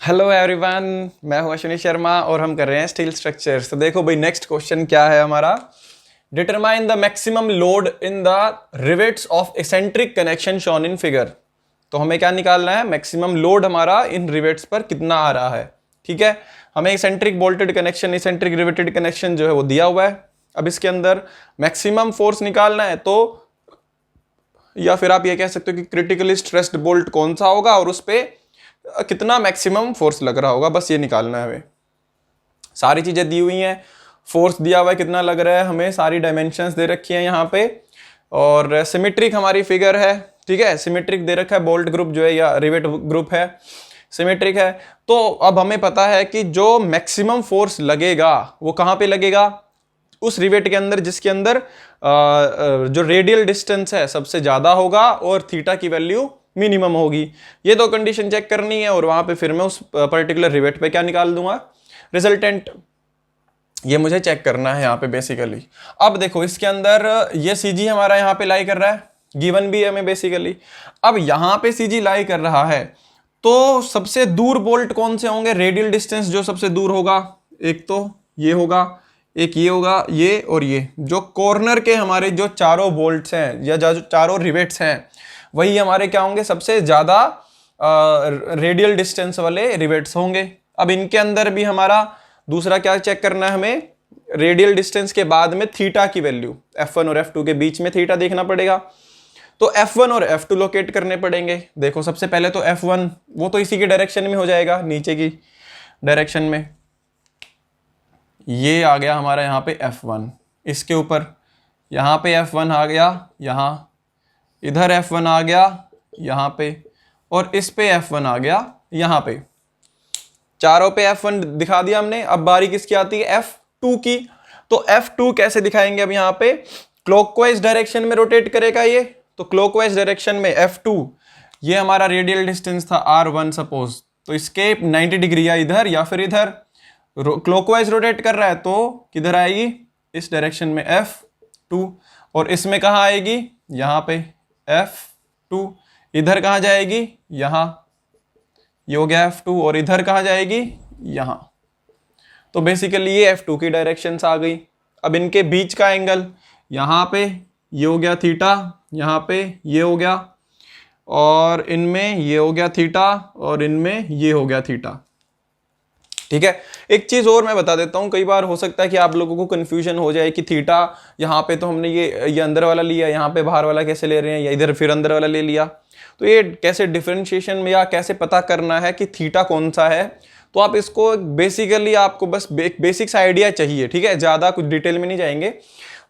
Hello everyone, मैं हूं अश्विनी शर्मा और हम कर रहे हैं स्टील स्ट्रक्चर्स। तो देखो भाई, नेक्स्ट क्वेश्चन क्या है हमारा। Determine the maximum load in the rivets of eccentric connection shown in figure. तो हमें क्या निकालना है, मैक्सिमम लोड हमारा इन रिवेट्स पर कितना आ रहा है। ठीक है, हमें eccentric bolted connection, eccentric riveted connection जो है वो दिया हुआ है। अब इसके अंदर मैक्सिमम फोर्स निकालना है, तो या फिर आप ये कह सकते हो कि क्रिटिकली स्ट्रेस्ड बोल्ट कौन सा होगा और उस पर कितना मैक्सिमम फोर्स लग रहा होगा, बस ये निकालना है हमें। सारी चीजें दी हुई हैं, फोर्स दिया हुआ है कितना लग रहा है हमें, सारी डायमेंशंस दे रखी हैं यहाँ पे, और सिमेट्रिक हमारी फिगर है। ठीक है, सिमेट्रिक दे रखा है, बोल्ट ग्रुप जो है या रिवेट ग्रुप है, सिमेट्रिक है। तो अब हमें पता है कि जो मैक्सिमम फोर्स लगेगा वो कहाँ पे लगेगा, उस रिवेट के अंदर जिसके अंदर जो रेडियल डिस्टेंस है सबसे ज्यादा होगा और थीटा की वैल्यू मिनिमम होगी। ये दो कंडीशन चेक करनी है और वहां पे फिर मैं उस पर्टिकुलर रिवेट पे क्या निकाल दूंगा, रिजल्टेंट। ये मुझे चेक करना है यहाँ पे बेसिकली। अब देखो इसके अंदर ये सीजी हमारा यहाँ पे लाई कर रहा है, गिवन भी है हमें बेसिकली। अब यहाँ पे सीजी लाई कर रहा है, तो सबसे दूर बोल्ट कौन से होंगे, रेडियल डिस्टेंस जो सबसे दूर होगा, एक तो ये होगा, एक ये होगा, ये और ये जो कॉर्नर के हमारे जो चारों बोल्ट्स हैं या जो चारों रिवेट्स हैं वही हमारे क्या होंगे, सबसे ज्यादा रेडियल डिस्टेंस वाले रिवेट्स होंगे। अब इनके अंदर भी हमारा दूसरा क्या चेक करना है हमें, रेडियल डिस्टेंस के बाद में थीटा की वैल्यू, F1 और F2 के बीच में थीटा देखना पड़ेगा। तो F1 और F2 लोकेट करने पड़ेंगे। देखो सबसे पहले तो F1 वो तो इसी की डायरेक्शन में हो जाएगा, नीचे की डायरेक्शन में। ये आ गया हमारा यहाँ पे F1, इसके ऊपर यहाँ पे F1 आ गया, यहाँ इधर F1 आ गया यहाँ पे, और इस पे F1 आ गया यहाँ पे। चारों पे F1 दिखा दिया हमने। अब बारी किसकी आती है, F2 की। तो F2 कैसे दिखाएंगे, अब यहाँ पे क्लॉकवाइज डायरेक्शन में रोटेट करेगा ये, तो क्लॉकवाइज डायरेक्शन में F2, ये हमारा रेडियल डिस्टेंस था R1 सपोज, तो इसके 90 डिग्री या इधर या फिर इधर क्लॉकवाइज रोटेट कर रहा है, तो किधर आएगी, इस डायरेक्शन में F2, और इसमें कहाँ आएगी, यहाँ पे F2, इधर कहाँ जाएगी, यहाँ, ये हो गया F2, और इधर कहाँ जाएगी, यहाँ। तो बेसिकली ये F2 की डायरेक्शंस आ गई। अब इनके बीच का एंगल, यहाँ पे ये हो गया थीटा, यहाँ पे ये हो गया, और इनमें ये हो गया थीटा, और इनमें ये हो गया थीटा। ठीक है, एक चीज और मैं बता देता हूं, कई बार हो सकता है कि आप लोगों को कंफ्यूजन हो जाए कि थीटा यहाँ पे तो हमने ये अंदर वाला लिया, यहाँ पे बाहर वाला कैसे ले रहे हैं, या इधर फिर अंदर वाला ले लिया। तो ये कैसे डिफरेंशिएशन में या कैसे पता करना है कि थीटा कौन सा है, तो आप इसको बेसिकली आपको बस बेसिक्स आइडिया चाहिए। ठीक है, ज्यादा कुछ डिटेल में नहीं जाएंगे।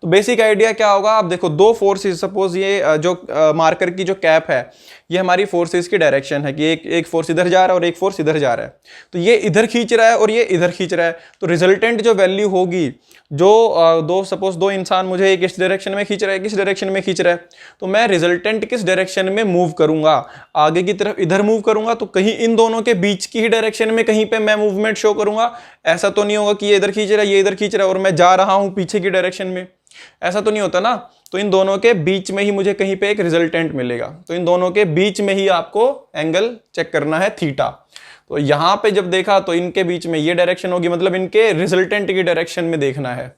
तो बेसिक आइडिया क्या होगा, आप देखो दो फोर्सेस, सपोज ये जो मार्कर की जो कैप है ये हमारी फोर्सेस की डायरेक्शन है कि एक फोर्स इधर जा रहा है और एक फोर्स इधर जा रहा है। तो ये इधर खींच रहा है और ये इधर खींच रहा है, तो रिजल्टेंट जो वैल्यू होगी, जो सपोज दो इंसान मुझे एक इस डायरेक्शन में खींच रहा है, किस डायरेक्शन में खींच रहा है, तो मैं रिजल्टेंट किस डायरेक्शन में मूव करूंगा, आगे की तरफ इधर मूव करूंगा, तो कहीं इन दोनों के बीच की ही डायरेक्शन में कहीं पे मैं मूवमेंट शो करूंगा। ऐसा तो नहीं होगा कि ये इधर खींच रहा है, ये इधर खींच रहा है और मैं जा रहा हूं पीछे की डायरेक्शन में, ऐसा तो नहीं होता ना। तो इन दोनों के बीच में ही मुझे कहीं पे एक रिजल्टेंट मिलेगा, तो इन दोनों के बीच में ही आपको एंगल चेक करना है थीटा। तो यहां पे जब देखा तो इनके बीच में ये डायरेक्शन होगी, मतलब इनके रिजल्टेंट की डायरेक्शन में देखना है।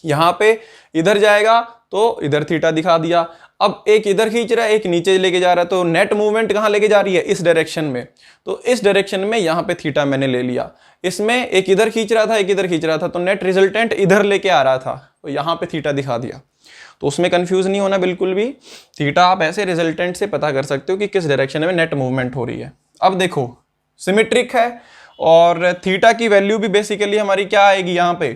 यहां पे इधर जाएगा तो इधर थीटा दिखा दिया। अब एक इधर खींच रहा है, एक नीचे लेके जा रहा है, तो नेट मूवमेंट कहां लेके जा रही है, इस डायरेक्शन में, तो इस डायरेक्शन में यहां पे थीटा मैंने ले लिया। इसमें एक इधर खींच रहा था, एक इधर खींच रहा था, तो नेट रिजल्टेंट इधर लेके आ रहा था, तो यहां पे थीटा दिखा दिया। तो उसमें कंफ्यूज नहीं होना बिल्कुल भी, थीटा आप ऐसे रिजल्टेंट से पता कर सकते हो कि किस डायरेक्शन में नेट मूवमेंट हो रही है। अब देखो सिमेट्रिक है और थीटा की वैल्यू भी बेसिकली हमारी क्या आएगी यहाँ पे,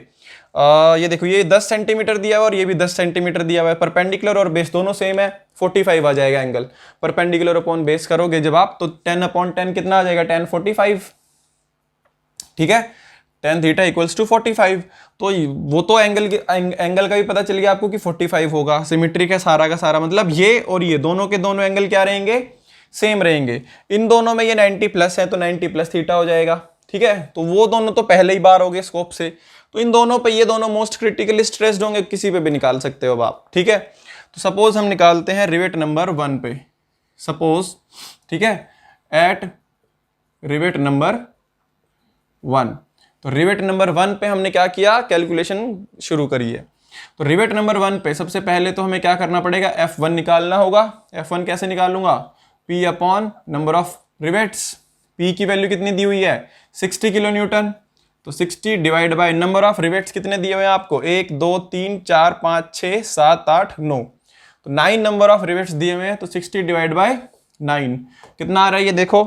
ये देखो ये 10 सेंटीमीटर दिया हुआ और ये भी 10 सेंटीमीटर दिया हुआ है, परपेंडिकुलर और बेस दोनों सेम है, 45 आ जाएगा एंगल। परपेंडिकुलर अपॉन बेस करोगे जब आप, तो 10/10 कितना आ जाएगा, 10/45। ठीक है, tan थीटा इक्वल्स टू 45। तो वो तो एंगल का भी पता चल गया आपको कि 45 होगा। सिमेट्रिक है सारा का सारा, मतलब ये और ये दोनों के दोनों एंगल क्या रहेंगे, सेम रहेंगे। इन दोनों में ये 90 प्लस है तो 90 प्लस थीटा हो जाएगा। ठीक है, तो वो दोनों तो पहले ही बार हो गए स्कोप से, तो इन दोनों पे ये दोनों मोस्ट क्रिटिकली स्ट्रेस्ड होंगे, किसी पे भी निकाल सकते हो आप। ठीक है, तो सपोज हम निकालते हैं रिवेट नंबर 1 पे, सपोज। ठीक है, एट रिवेट नंबर 1। तो रिवेट नंबर 1 पे हमने क्या किया, कैलकुलेशन शुरू करी है। तो रिवेट नंबर 1 पे सबसे पहले तो हमें क्या करना पड़ेगा, F1 निकालना होगा। F1 कैसे निकालूंगा, P upon number of rivets. P की वैल्यू कितनी दी हुई है, 60 किलो न्यूटन। तो 60 divide by number of rivets कितने दिए हुए हैं आपको, 1 2 3 4 5 6 7 8 9। तो 9 नंबर ऑफ रिवेट्स दिए हुए हैं। तो 60 डिवाइड बाय 9 कितना आ रहा है ये देखो,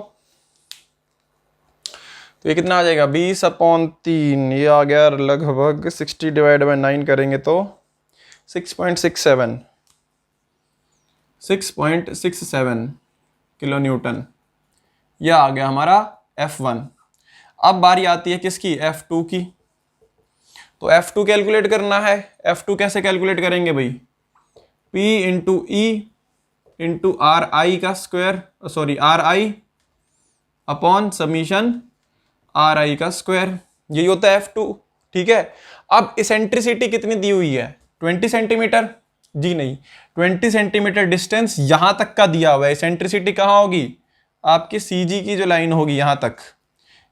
तो ये कितना आ जाएगा, 20 अपॉन 3, ये आ गया लगभग 60 डिवाइड बाय 9 करेंगे तो 6.67 किलो न्यूटन। यह आ गया हमारा F1। अब बारी आती है किसकी, F2 की। तो F2 कैलकुलेट करना है। F2 कैसे कैलकुलेट करेंगे भाई, P into E into R I का square, sorry R I upon summation R I का स्क्वायर, यही होता है F2। ठीक है, अब इसेंट्रिसिटी कितनी दी हुई है, 20 सेंटीमीटर। जी नहीं, 20 सेंटीमीटर डिस्टेंस यहां तक का दिया हुआ है। इसेंट्रिसिटी कहां होगी, आपकी CG की जो लाइन होगी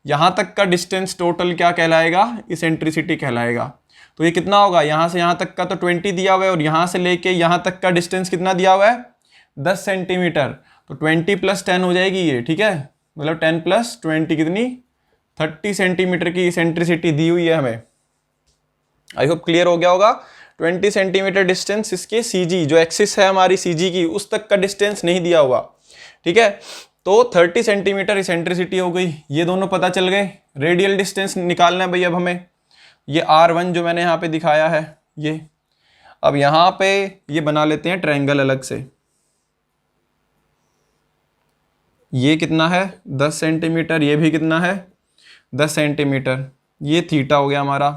यहां तक का डिस्टेंस टोटल क्या कहलाएगा, इसेंट्रिसिटी कहलाएगा। तो ये कितना होगा, यहां से यहां तक का तो 20 दिया हुआ है, और यहां से लेके यहां तक का डिस्टेंस कितना दिया हुआ है, 10 सेंटीमीटर। तो 20 + 10 हो जाएगी ये, ठीक है, मतलब 10 + 20 कितनी, 30 सेंटीमीटर की इसेंट्रिसिटी दी हुई है हमें। आई होप क्लियर हो गया होगा। 20 सेंटीमीटर डिस्टेंस इसके CG, जो एक्सिस है हमारी CG की, उस तक का डिस्टेंस नहीं दिया हुआ। ठीक है, तो 30 सेंटीमीटर इसेंट्रिसिटी हो गई, ये दोनों पता चल गए। रेडियल डिस्टेंस निकालना है भाई अब हमें, ये R1 जो मैंने यहाँ पे दिखाया है ये। अब यहाँ पे ये बना लेते हैं ट्रायंगल अलग से। ये कितना है, 10 सेंटीमीटर, ये भी कितना है, 10 सेंटीमीटर। ये थीटा हो गया हमारा,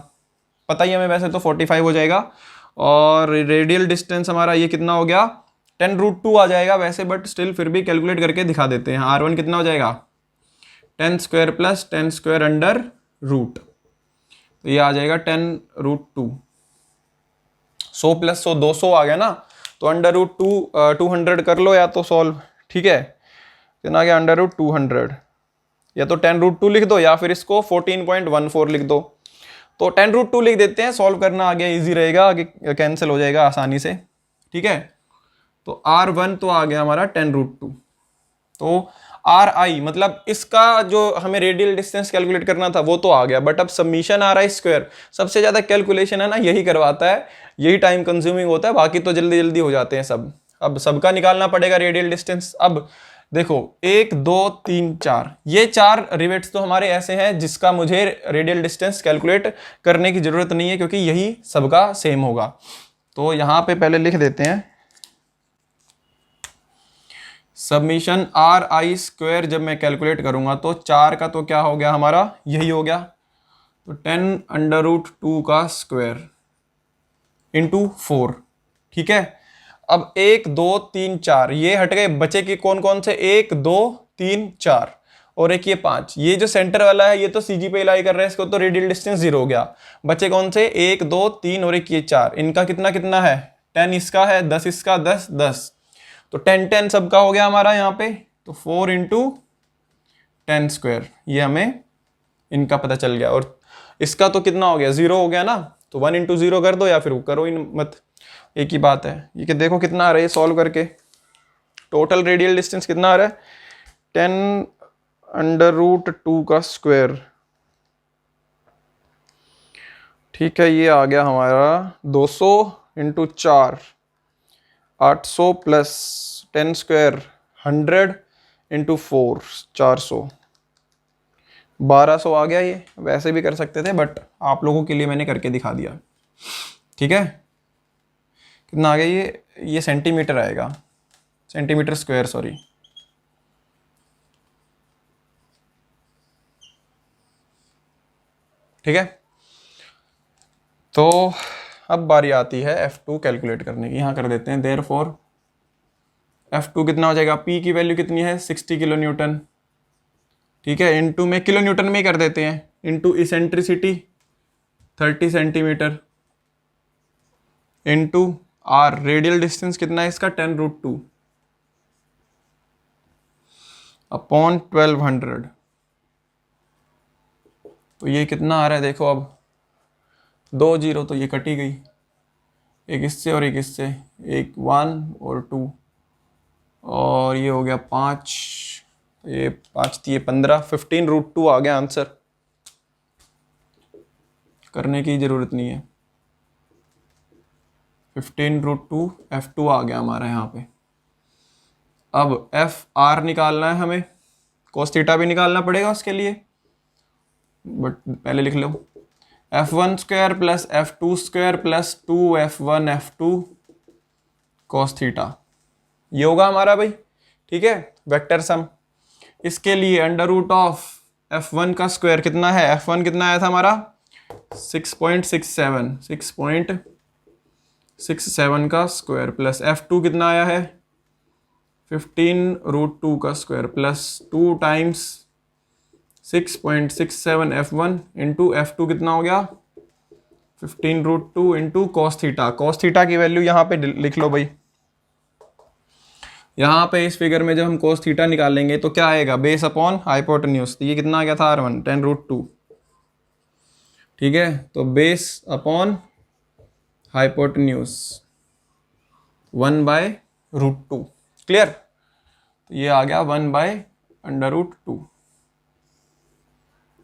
पता ही हमें वैसे तो 45 हो जाएगा। और रेडियल डिस्टेंस हमारा ये कितना हो गया, 10√2 आ जाएगा वैसे, बट स्टिल फिर भी कैलकुलेट करके दिखा देते हैं। R1 कितना हो जाएगा, 10 square plus 10 square under root, तो ये आ जाएगा 10√2। 100 + 100 200 आ गया ना, तो अंडर रूट 200 कर लो या तो सॉल्व। ठीक है, कितना आ गया, अंडर रूट 200, या तो 10√2 लिख दो या फिर इसको 14.14 लिख दो। तो 10√2 लिख देते हैं, सॉल्व करना आगे इजी रहेगा, आगे कैंसिल हो जाएगा आसानी से। ठीक है, तो R1 तो आ गया हमारा 10√2। तो RI मतलब इसका जो हमें रेडियल डिस्टेंस कैलकुलेट करना था वो तो आ गया, बट अब सबमिशन RI स्क्वायर सबसे ज्यादा कैलकुलेशन है ना, यही करवाता है, यही टाइम कंज्यूमिंग होता है, बाकी तो जल्दी जल्दी हो जाते हैं सब। अब सबका निकालना पड़ेगा रेडियल डिस्टेंस। अब देखो 1 2 3 4, ये 4 रिवेट्स तो हमारे ऐसे हैं जिसका मुझे रेडियल डिस्टेंस कैलकुलेट करने की जरूरत नहीं है, क्योंकि यही सबका सेम होगा। तो यहां पे पहले लिख देते हैं सबमिशन RI स्क्वायर, जब मैं कैलकुलेट करूंगा तो 4 का तो क्या हो गया हमारा, यही हो गया, तो 10√2 का स्क्वायर इंटू 4। ठीक है, अब 1 2 3 4 ये हट गए, बचे के कौन कौन से, 1 2 3 4 और एक ये 5। ये जो सेंटर वाला है ये तो CG पे लाई कर रहा है, इसको तो रेडियल डिस्टेंस 0 हो गया। बचे कौन से, 1 2 3 और एक ये 4, इनका कितना कितना है, 10 इसका है, 10 इसका, 10 10, तो 10 10 सबका हो गया हमारा यहाँ पे। तो 4 × 10 स्क्वायर, ये हमें इनका पता चल गया। और इसका तो कितना हो गया, 0 हो गया ना, तो 1 × 0 कर दो या फिर करो ही मत, एक ही बात है। ये कि देखो कितना आ रहा है सॉल्व करके, टोटल रेडियल डिस्टेंस कितना आ रहा है, 10√2 का स्क्वायर। ठीक है, ये आ गया हमारा 200 × 4, 800 + 10 स्क्वायर 100 × 4 400, 1200 आ गया। ये वैसे भी कर सकते थे, बट आप लोगों के लिए मैंने करके दिखा दिया। ठीक है, कितना आ गया ये सेंटीमीटर आएगा, सेंटीमीटर स्क्वायर सॉरी। ठीक है, तो अब बारी आती है F2 कैलकुलेट करने की। यहां कर देते हैं देयरफॉर F2 कितना हो जाएगा, P की वैल्यू कितनी है, 60 किलो न्यूटन। ठीक है, इनटू में किलो न्यूटन में ही कर देते हैं, into eccentricity 30 centimetre, into R radial distance कितना है इसका, 10√2 अपॉन 1200। तो ये कितना आ रहा है देखो, अब 2 जीरो तो ये कट ही गई, एक इससे और एक इससे, एक 1 और 2, और ये हो गया 5, ये 5 थी, ये 15, 15√2 आ गया आंसर, करने की ज़रूरत नहीं है। 15√2 F2 आ गया हमारा यहाँ पे। अब FR निकालना है हमें, cos थीटा भी निकालना पड़ेगा उसके लिए, बट पहले लिख लो F1 square plus F2 square plus 2F1 F2 cos theta, ये होगा हमारा भाई, ठीक है, वेक्टर सम। इसके लिए अंडर रूट ऑफ F1 का स्क्वायर कितना है, F1 कितना आया था हमारा 6.67, 6.67 का स्क्वायर प्लस F2 कितना आया है 15√2 का square plus 2 times 6.67 F1 into F2 कितना हो गया 15√2 into cos theta. cos theta की वैल्यू यहाँ पे लिख लो भाई, यहाँ पे इस फिगर में जब हम cos थीटा निकालेंगे तो क्या आएगा, बेस अपॉन हाइपोटेन्यूज, ये कितना आ गया था R1 10√2, ठीक है, तो बेस अपॉन हाइपोटेन्यूज 1/√2, क्लियर, तो ये आ गया 1/√2,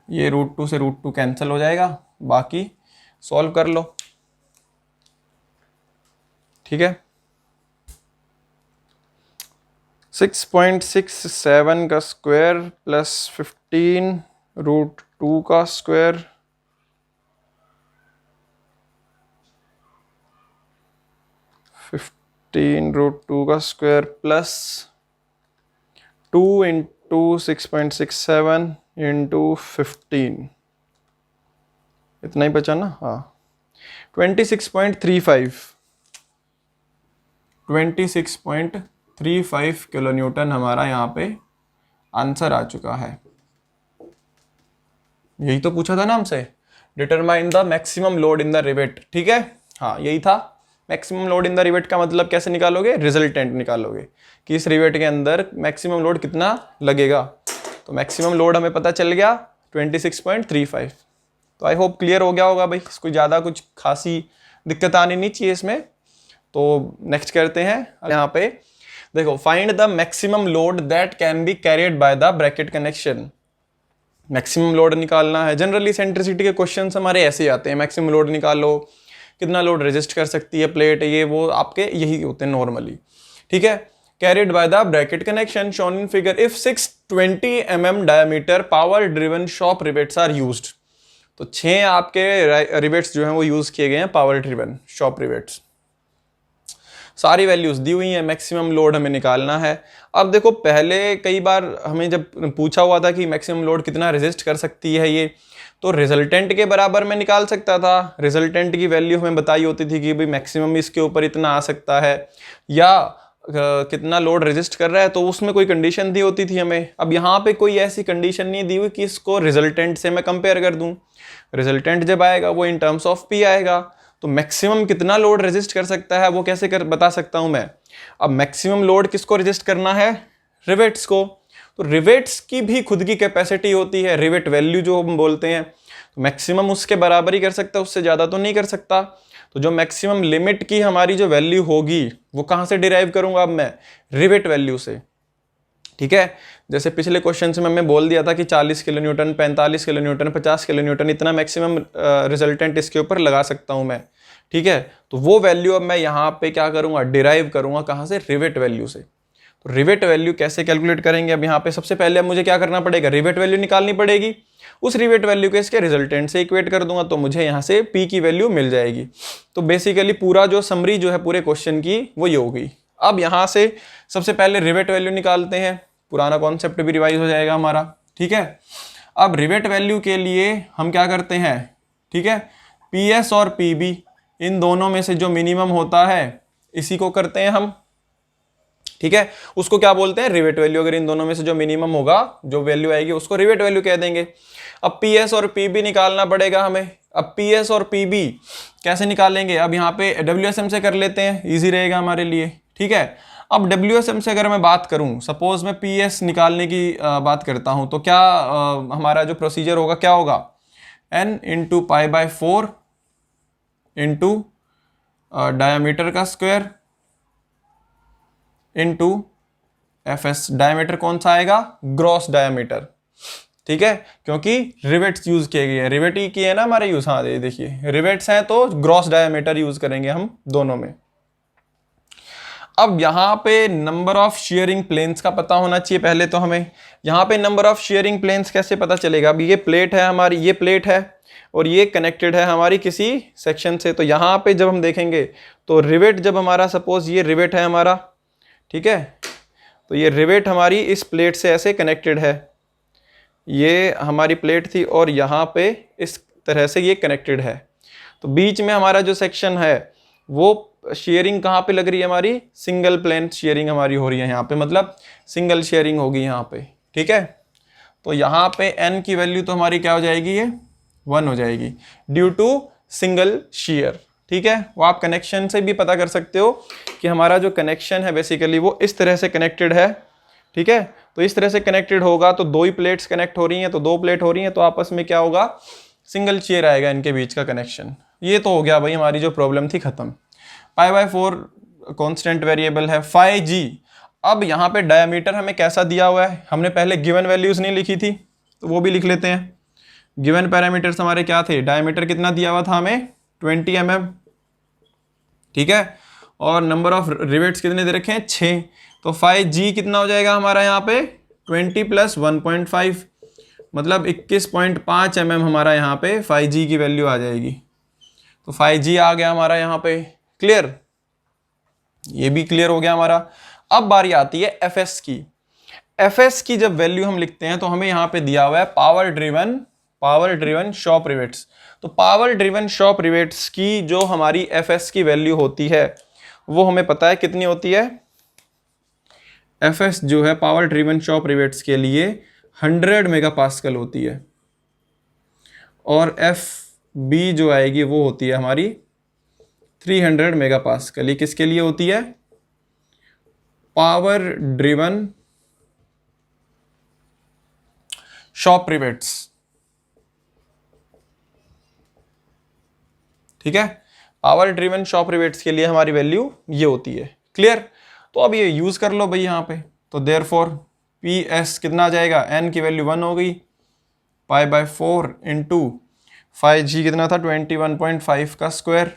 ये √2 से √2 कैंसिल हो जाएगा, बाकी सॉल्व कर लो, ठीक है। 6.67 का स्क्वायर प्लस 15√2 का स्क्वायर, 15√2 का स्क्वायर प्लस 2 इंटू 6.67 इंटू 15, इतना ही बचा ना, हाँ 26.35 किलो न्यूटन हमारा यहाँ पे आंसर आ चुका है। यही तो पूछा था ना हमसे, determine the maximum load in the rivet, ठीक है, हाँ यही था। Maximum load in the rivet का मतलब कैसे निकालोगे, रिजल्टेंट निकालोगे कि इस रिवेट के अंदर मैक्सिमम लोड कितना लगेगा, तो मैक्सिमम लोड हमें पता चल गया 26.35। तो आई होप क्लियर हो गया होगा भाई, कोई ज़्यादा कुछ खासी दिक्कत आनी नहीं चाहिए इसमें। तो नेक्स्ट करते हैं, यहाँ पे देखो, find the maximum load that can be carried by the bracket connection. Maximum load निकालना है, जनरली सेंट्रिसिटी के क्वेश्चन हमारे ऐसे ही आते हैं, मैक्सिमम लोड निकालो, कितना लोड रेजिस्ट कर सकती है प्लेट, ये वो आपके यही होते हैं नॉर्मली, ठीक है। Carried by the bracket connection shown in figure if 620 mm diameter power driven shop rivets are used. तो 6 आपके रिवेट्स जो हैं वो यूज किए गए हैं पावर ड्रिवन शॉप रिवेट्स। सारी वैल्यूज दी हुई है, मैक्सिमम लोड हमें निकालना है। अब देखो, पहले कई बार हमें जब पूछा हुआ था कि मैक्सिमम लोड कितना रेजिस्ट कर सकती है ये, तो रिजल्टेंट के बराबर में निकाल सकता था, रिजल्टेंट की वैल्यू हमें बताई होती थी कि भाई मैक्सिमम इसके ऊपर इतना आ सकता है, या कितना लोड रेजिस्ट कर रहा है, तो उसमें कोई कंडीशन दी होती थी हमें। अब यहाँ पे कोई ऐसी कंडीशन नहीं दी हुई कि इसको रिजल्टेंट से मैं कंपेयर कर दूं। रिजल्टेंट जब आएगा वो इन टर्म्स ऑफ पी आएगा, तो मैक्सिमम कितना लोड रेजिस्ट कर सकता है वो कैसे बता सकता हूं मैं। अब मैक्सिमम लोड किसको रेजिस्ट करना है, रिवेट्स को, तो रिवेट्स की भी खुद की कैपेसिटी होती है, रिवेट वैल्यू जो हम बोलते हैं, तो मैक्सिमम उसके बराबर ही कर सकता है, उससे ज़्यादा तो नहीं कर सकता। तो जो मैक्सिमम लिमिट की हमारी जो वैल्यू होगी वो कहाँ से डिराइव करूंगा अब मैं, रिवेट वैल्यू से, ठीक है। जैसे पिछले क्वेश्चन से मैंने बोल दिया था कि 40 kilo Newton, 45 kilo Newton, 50 kilo Newton, इतना मैक्सिमम रिजल्टेंट इसके ऊपर लगा सकता हूं मैं, ठीक है। तो वो वैल्यू अब मैं यहाँ पे क्या करूंगा, डिराइव करूंगा, कहाँ से, रिवेट वैल्यू से। तो रिवेट वैल्यू कैसे कैलकुलेट करेंगे, अब यहाँ पे सबसे पहले अब मुझे क्या करना पड़ेगा, रिवेट वैल्यू निकालनी पड़ेगी। उस रिवेट वैल्यू को इसके रिजल्टेंट से इक्वेट कर दूंगा, तो मुझे यहाँ से पी की वैल्यू मिल जाएगी। तो बेसिकली पूरा जो समरी जो है पूरे क्वेश्चन की वो ये होगी। अब यहाँ से सबसे पहले रिवेट वैल्यू निकालते हैं, पुराना कॉन्सेप्ट भी रिवाइज हो जाएगा हमारा, ठीक है। अब रिवेट वैल्यू के लिए हम क्या करते हैं, ठीक है, पी एस और पी बी इन दोनों में से जो मिनिमम होता है इसी को करते हैं हम, ठीक है। उसको क्या बोलते हैं, रिवेट वैल्यू। अगर इन दोनों में से जो मिनिमम होगा, जो वैल्यू आएगी, उसको रिवेट वैल्यू कह देंगे। अब पी एस और पी बी निकालना पड़ेगा हमें। अब पी एस और पी बी कैसे निकालेंगे, अब यहाँ पे डब्ल्यू एस एम से कर लेते हैं, ईजी रहेगा हमारे लिए, ठीक है। अब WSM से अगर मैं बात करूं, सपोज मैं PS निकालने की बात करता हूं, तो क्या हमारा जो प्रोसीजर होगा क्या होगा, n into pi by 4 into diameter का square into F S. Diameter कौन सा आएगा? ग्रॉस डायमीटर, ठीक है, क्योंकि रिवेट्स यूज किए गए हैं। रिवेट ही किए ना हमारे यूज, हाँ देखिए रिवेट्स हैं तो ग्रॉस डायमीटर यूज करेंगे हम दोनों में। अब यहाँ पे नंबर ऑफ शेयरिंग प्लेन्स का पता होना चाहिए पहले तो हमें। यहाँ पे नंबर ऑफ शेयरिंग प्लेन्स कैसे पता चलेगा? अब ये प्लेट है हमारी, ये प्लेट है और ये कनेक्टेड है हमारी किसी सेक्शन से। तो यहाँ पे जब हम देखेंगे तो रिवेट, जब हमारा सपोज ये रिवेट है हमारा, ठीक है, तो ये रिवेट हमारी इस प्लेट से ऐसे कनेक्टेड है, ये हमारी प्लेट थी और यहाँ पे इस तरह से ये कनेक्टेड है। तो बीच में हमारा जो सेक्शन है वो शेयरिंग कहाँ पे लग रही है हमारी? सिंगल प्लेन शेयरिंग हमारी हो रही है यहाँ पे, मतलब सिंगल शेयरिंग होगी यहाँ पे, ठीक है। तो यहाँ पे n की वैल्यू तो हमारी क्या हो जाएगी? ये 1 हो जाएगी ड्यू टू सिंगल शेयर, ठीक है। वो आप कनेक्शन से भी पता कर सकते हो कि हमारा जो कनेक्शन है बेसिकली वो इस तरह से कनेक्टेड है, ठीक है। तो इस तरह से कनेक्टेड होगा तो दो ही प्लेट्स कनेक्ट हो रही हैं, तो दो प्लेट हो रही हैं तो आपस में क्या होगा? सिंगल शेयर आएगा इनके बीच का कनेक्शन। ये तो हो गया भाई हमारी जो प्रॉब्लम थी खत्म। पाई बाय 4 कांस्टेंट वेरिएबल है 5g। अब यहाँ पे डायमीटर हमें कैसा दिया हुआ है? हमने पहले गिवन वैल्यूज नहीं लिखी थी तो वो भी लिख लेते हैं। गिवन पैरामीटर्स हमारे क्या थे? डायमीटर कितना दिया हुआ था हमें? 20 mm, ठीक है, और नंबर ऑफ रिवेट्स कितने दे रखे हैं? 6। तो 5g कितना हो जाएगा हमारा यहाँ पे? 20 + 1.5 मतलब 21.5 mm हमारा यहाँ पे 5g की वैल्यू आ जाएगी। तो 5g आ गया हमारा यहाँ पे। क्लियर? ये भी क्लियर हो गया हमारा। अब बारी आती है fs की। fs की जब वैल्यू हम लिखते हैं तो हमें यहाँ पे दिया हुआ है पावर ड्रिवन शॉप रिवेट्स। तो पावर ड्रिवन शॉप रिवेट्स की जो हमारी fs की वैल्यू होती है वो हमें पता है कितनी होती है। fs जो है पावर ड्रिवन शॉप रिवेट्स के लिए 100 मेगापास्कल होती है और fb जो आएगी वो होती है हमारी 300 मेगापास्कल। ये किसके लिए होती है? पावर ड्रिवन शॉप रिवेट्स, ठीक है। पावर ड्रिवन शॉप रिवेट्स के लिए हमारी वैल्यू ये होती है। क्लियर? तो अब ये यूज कर लो भाई यहाँ पे। तो देयरफॉर PS कितना आ जाएगा? n की वैल्यू 1 हो गई, पाई बाय 4 इंटू 5g कितना था? 21.5 का स्क्वायर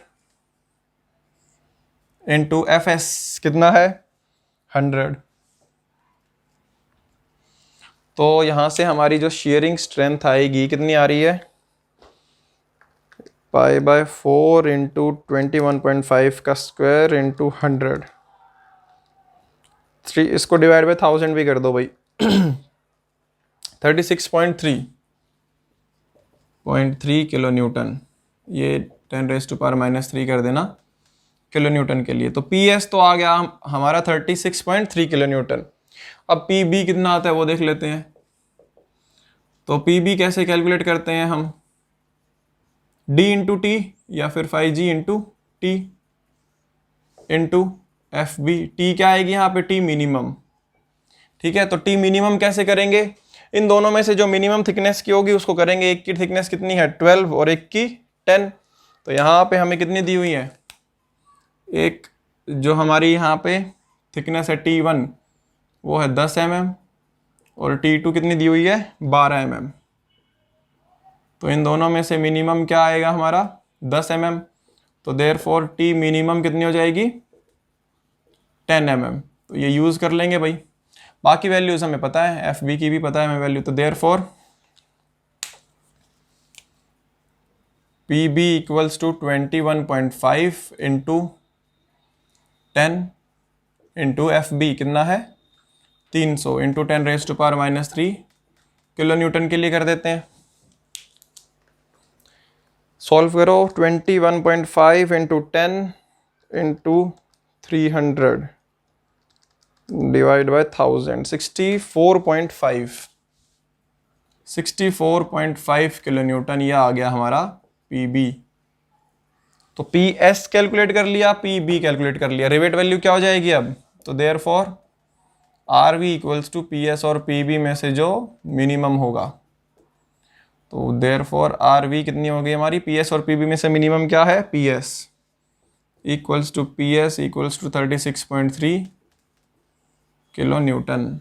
इंटू fs कितना है? 100। तो यहाँ से हमारी जो शेयरिंग स्ट्रेंथ आएगी कितनी आ रही है? पाई बाय 4 इंटू 21.5 का स्क्वायर इंटू 100। 3 इसको डिवाइड बाय 1000 भी कर दो भाई। 36.3 किलो न्यूटन। ये 10⁻³ कर देना किलो न्यूटन के लिए। तो PS तो आ गया हमारा 36.3 किलो न्यूटन। अब PB कितना आता है वो देख लेते हैं। तो PB कैसे कैलकुलेट करते हैं हम? D इंटू टी या फिर 5G into T into FB। T क्या आएगी यहाँ पे? T मिनिमम, ठीक है। तो T मिनिमम कैसे करेंगे? इन दोनों में से जो मिनिमम थिकनेस की होगी उसको करेंगे। एक की थिकनेस कितनी है? 12 और एक की 10। तो यहाँ पे हमें कितनी दी हुई है? एक जो हमारी यहाँ पे थिकनेस है T1 वो है 10 mm और T2 कितनी दी हुई है? 12 mm। तो इन दोनों में से मिनिमम क्या आएगा हमारा? 10 mm। तो देयरफॉर T मिनिमम कितनी हो जाएगी? 10 mm। तो ये यूज़ कर लेंगे भाई। बाकी वैल्यूज हमें पता है, FB की भी पता है हमें वैल्यू। तो therefore PB equals to 21.5 into 10 into FB कितना है? 300 इंटू 10⁻³ किलो न्यूटन के लिए कर देते हैं। सॉल्व करो। 21.5 into 10 into 300 divide by 1000। 64.5 kilo Newton ये आ गया हमारा PB। तो PS कैलकुलेट कर लिया, PB कैलकुलेट कर लिया। रिवेट वैल्यू क्या हो जाएगी अब? तो therefore RV equals to PS और PB में से जो मिनिमम होगा तो देयरफॉर आर वी कितनी हो गई हमारी, पी एस और पी बी में से मिनिमम क्या है, P S equals to P S equals to 36.3 kilonewton.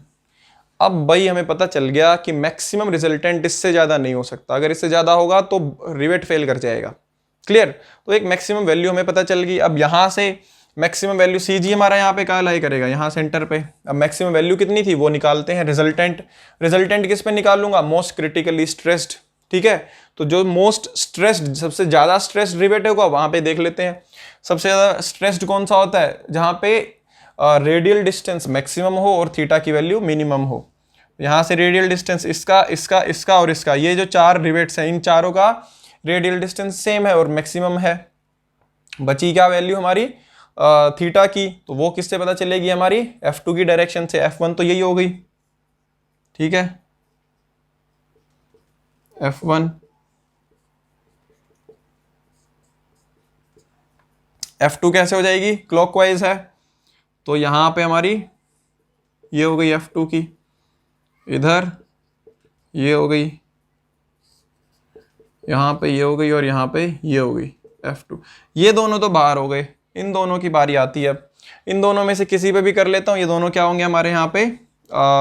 अब भाई हमें पता चल गया कि मैक्सिमम रिजल्टेंट इससे ज़्यादा नहीं हो सकता, अगर इससे ज़्यादा होगा तो रिवेट फेल कर जाएगा। क्लियर, तो एक मैक्सिमम वैल्यू हमें पता चल गई। अब यहाँ से मैक्सिमम वैल्यू सी जी हमारा यहाँ पे कहाँ लाई करेगा, यहाँ सेंटर पे। अब मैक्सिमम वैल्यू कितनी थी वो निकालते हैं, रिजल्टेंट। रिजल्टेंट किस पे निकालूंगा, मोस्ट क्रिटिकली स्ट्रेस्ड। ठीक है, तो जो मोस्ट स्ट्रेस्ड, सबसे ज़्यादा स्ट्रेस्ड रिवेट होगा वहाँ पे देख लेते हैं। सबसे ज़्यादा स्ट्रेस्ड कौन सा होता है, जहाँ पे रेडियल डिस्टेंस मैक्सिमम हो और थीटा की वैल्यू मिनिमम हो। यहाँ से रेडियल डिस्टेंस इसका इसका इसका और इसका, ये जो चार रिवेट्स हैं इन चारों का रेडियल डिस्टेंस सेम है और मैक्सिमम है। बची क्या वैल्यू हमारी थीटा की, तो वो किससे पता चलेगी हमारी, F2 की डायरेक्शन से। F1 तो यही हो गई। ठीक है, F1 F2 कैसे हो जाएगी, क्लॉकवाइज है, तो यहाँ पे हमारी ये हो गई F2 की, इधर ये हो गई, यहाँ पे ये हो गई और यहाँ पे ये हो गई F2। ये दोनों तो बाहर हो गए, इन दोनों की बारी आती है। अब इन दोनों में से किसी पे भी कर लेता हूँ, ये दोनों क्या होंगे हमारे यहाँ पे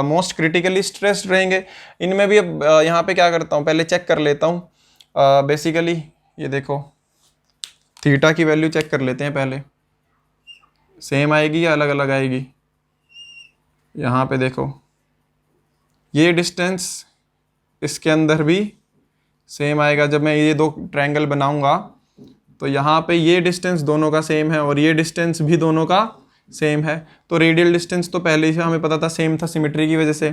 मोस्ट क्रिटिकली स्ट्रेस्ड रहेंगे। इनमें भी अब यहाँ पे क्या करता हूँ, पहले चेक कर लेता हूँ। बेसिकली ये देखो, थीटा की वैल्यू चेक कर लेते हैं पहले, सेम आएगी या अलग अलग आएगी। यहाँ पे देखो, ये डिस्टेंस इसके अंदर भी सेम आएगा। जब मैं ये दो ट्रायंगल बनाऊंगा तो यहाँ पे ये डिस्टेंस दोनों का सेम है और ये डिस्टेंस भी दोनों का सेम है। तो रेडियल डिस्टेंस तो पहले ही हमें पता था सेम था, सिमेट्री की वजह से।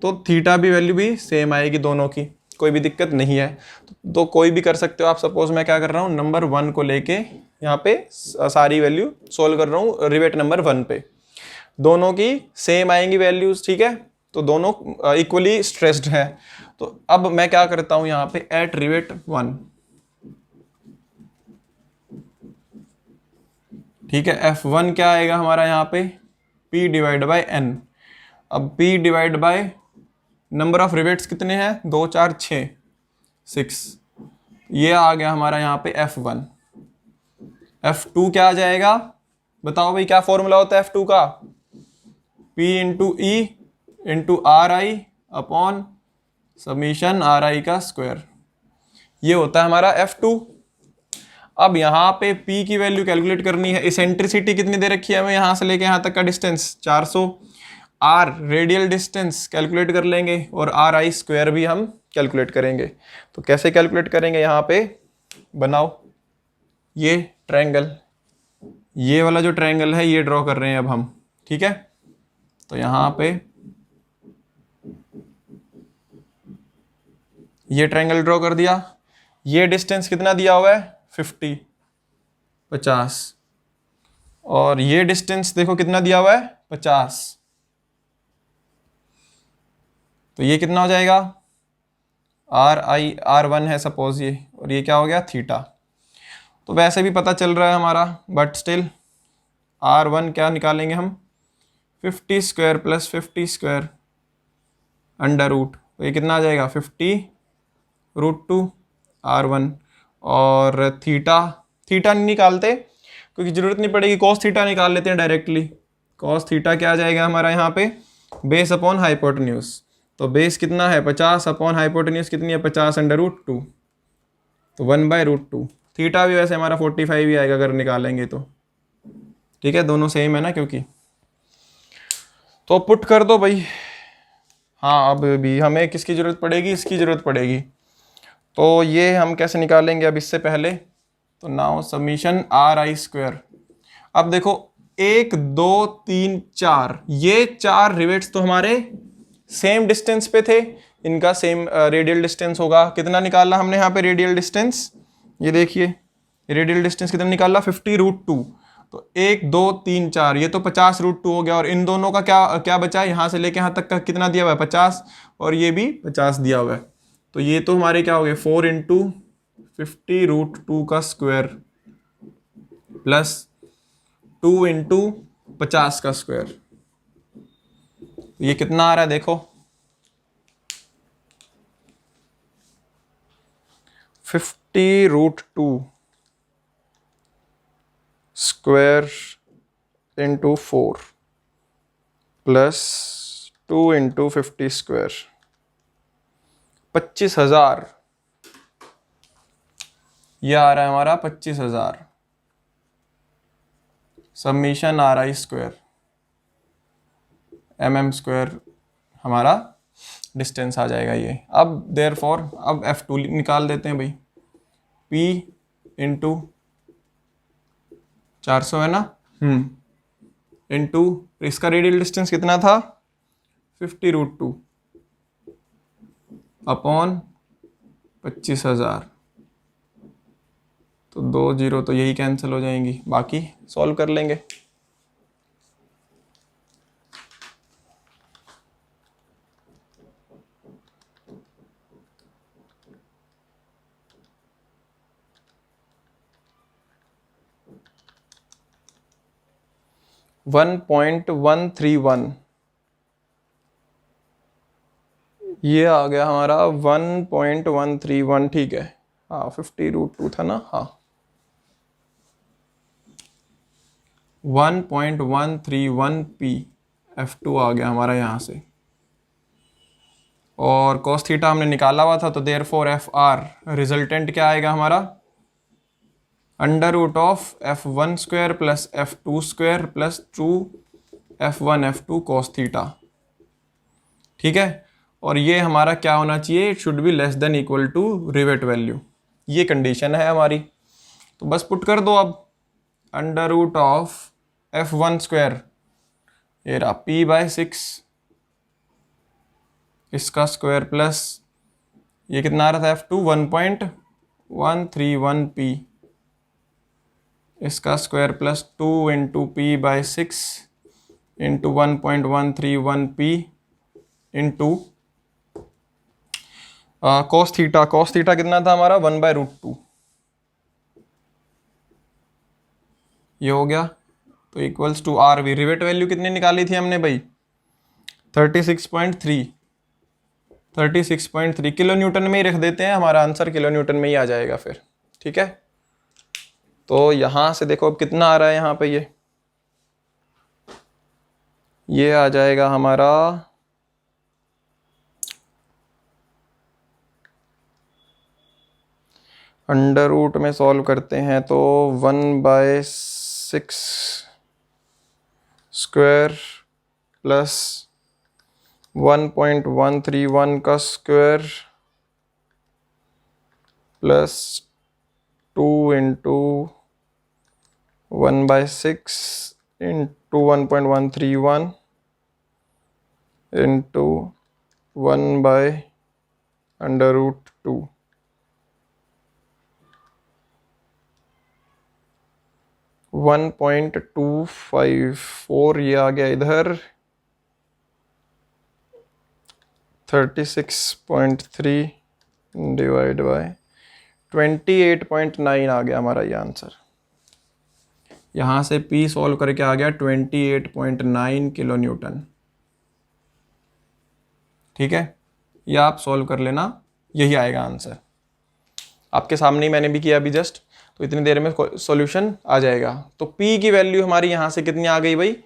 तो थीटा भी वैल्यू भी सेम आएगी दोनों की, कोई भी दिक्कत नहीं है। तो कोई भी कर सकते हो आप। सपोज मैं क्या कर रहा हूँ, नंबर 1 को लेके यहाँ पे सारी वैल्यू सोल्व कर रहा हूँ रिवेट नंबर 1 पे। दोनों की सेम आएंगी वैल्यूज। ठीक है, तो दोनों इक्वली स्ट्रेस्ड है। तो अब मैं क्या करता हूँ यहाँ पे, एट रिवेट 1, ठीक है, F1 क्या आएगा हमारा यहाँ पे, P डिवाइड बाई N। अब P divide by number of rivets कितने हैं, 2 4 6 6, ये आ गया हमारा यहाँ पे F1। F2 क्या आ जाएगा, बताओ भाई, क्या फॉर्मूला होता है F2 का, P into E into R I upon summation R I का स्क्वायर, ये होता है हमारा F2। अब यहाँ पे P की वैल्यू कैलकुलेट करनी है। इसेंट्रिसिटी कितनी दे रखी है हमें, यहाँ से लेके यहाँ तक का distance 400। R radial distance calculate कर लेंगे और आर आई स्क्वायर भी हम कैलकुलेट करेंगे। तो कैसे कैलकुलेट करेंगे, यहाँ पे बनाओ ये ट्रायंगल, ये वाला जो ट्रायंगल है ये ड्रॉ कर रहे हैं अब हम। ठीक है, तो यहाँ पे ये ट्रायंगल ड्रॉ कर दिया। ये डिस्टेंस कितना दिया हुआ है, 50 और ये डिस्टेंस देखो कितना दिया हुआ है, 50। तो ये कितना हो जाएगा, R1 है सपोज ये, और ये क्या हो गया, थीटा। तो वैसे भी पता चल रहा है हमारा, बट स्टिल R1 क्या निकालेंगे हम, 50 square plus 50 square under root, तो ये कितना आ जाएगा, 50√2 R1। और थीटा नहीं निकालते क्योंकि ज़रूरत नहीं पड़ेगी, कॉस थीटा निकाल लेते हैं डायरेक्टली। कॉस थीटा क्या आ जाएगा हमारा यहाँ पे, बेस अपॉन हाइपोटेन्यूज। तो बेस कितना है 50 अपॉन हाइपोटेन्यूज कितनी है 50√2, तो 1/√2। थीटा भी वैसे हमारा 45 ही आएगा अगर निकालेंगे तो। ठीक है, दोनों सेम है ना क्योंकि। तो पुट कर दो भाई। हाँ, अब भी हमें किसकी ज़रूरत पड़ेगी, इसकी ज़रूरत पड़ेगी। तो ये हम कैसे निकालेंगे, अब इससे पहले तो नाउ समीशन आर आई स्क्वायर। अब देखो 1 2 3 4, ये 4 रिवेट्स तो हमारे सेम डिस्टेंस पे थे, इनका सेम रेडियल डिस्टेंस होगा। कितना निकाला हमने यहाँ पे रेडियल डिस्टेंस, ये देखिए रेडियल डिस्टेंस कितना निकाला, 50√2। तो 1 2 3 4, ये तो 50√2 हो गया। और इन दोनों का क्या क्या बचा, यहाँ से लेके यहाँ तक का कितना दिया हुआ है 50, और ये भी 50 दिया हुआ है। तो ये तो हमारे क्या हो गए, 4 × 50√2 का स्क्वायर प्लस 2 × 50 का स्क्वायर। तो ये कितना आ रहा है देखो, 50√2 square into 4 plus 2 into 50 square, 25,000। यह आ रहा है हमारा 25,000। Submission RI square mm square हमारा डिस्टेंस आ जाएगा ये। अब देयरफॉर अब F2 निकाल देते हैं भाई। P इंटू 400 है ना, इंटू इसका रेडियल डिस्टेंस कितना था 50√2 अपॉन 25,000। तो 2 0 तो यही कैंसिल हो जाएंगी, बाकी सॉल्व कर लेंगे। वन 1.131 ये आ गया हमारा 1.131, ठीक है। हाँ 50√2 था ना, हाँ 1.131 P F2 आ गया हमारा यहाँ से। और cos थीटा हमने निकाला हुआ था, तो देयरफॉर FR रिजल्टेंट क्या आएगा हमारा, √F1 square plus F2 square plus 2F1 F2 cos theta, ठीक है। और ये हमारा क्या होना चाहिए, it should be less than equal to rivet value, ये कंडीशन है हमारी। तो बस पुट कर दो अब, √F1 स्क्वायर ये रहा P/6 इसका स्क्वायर प्लस ये कितना आ रहा था F2 1.131 P इसका square plus 2 into P/6 into 1.131 P into cos theta कितना था हमारा 1/√2, ये हो गया। तो equals to RV, rivet value कितनी निकाली थी हमने भाई 36.3 किलो न्यूटन में ही रख देते हैं, हमारा आंसर किलो न्यूटन में ही आ जाएगा फिर, ठीक है। तो यहाँ से देखो अब कितना आ रहा है यहाँ पे, ये आ जाएगा हमारा अंडर रूट में सॉल्व करते हैं तो 1/6 स्क्वायर प्लस 1.131 का square plus 2 into 1/6 into 1.131 into 1/√2, 1.254 ये आ गया इधर, 36.3 डिवाइड बाय 28.9 आ गया हमारा ये आंसर। यहाँ से P सॉल्व करके आ गया 28.9 किलो न्यूटन, ठीक है। ये आप सॉल्व कर लेना, यही आएगा आंसर। आपके सामने ही मैंने भी किया अभी जस्ट, तो इतनी देर में सॉल्यूशन आ जाएगा। तो P की वैल्यू हमारी यहाँ से कितनी आ गई भाई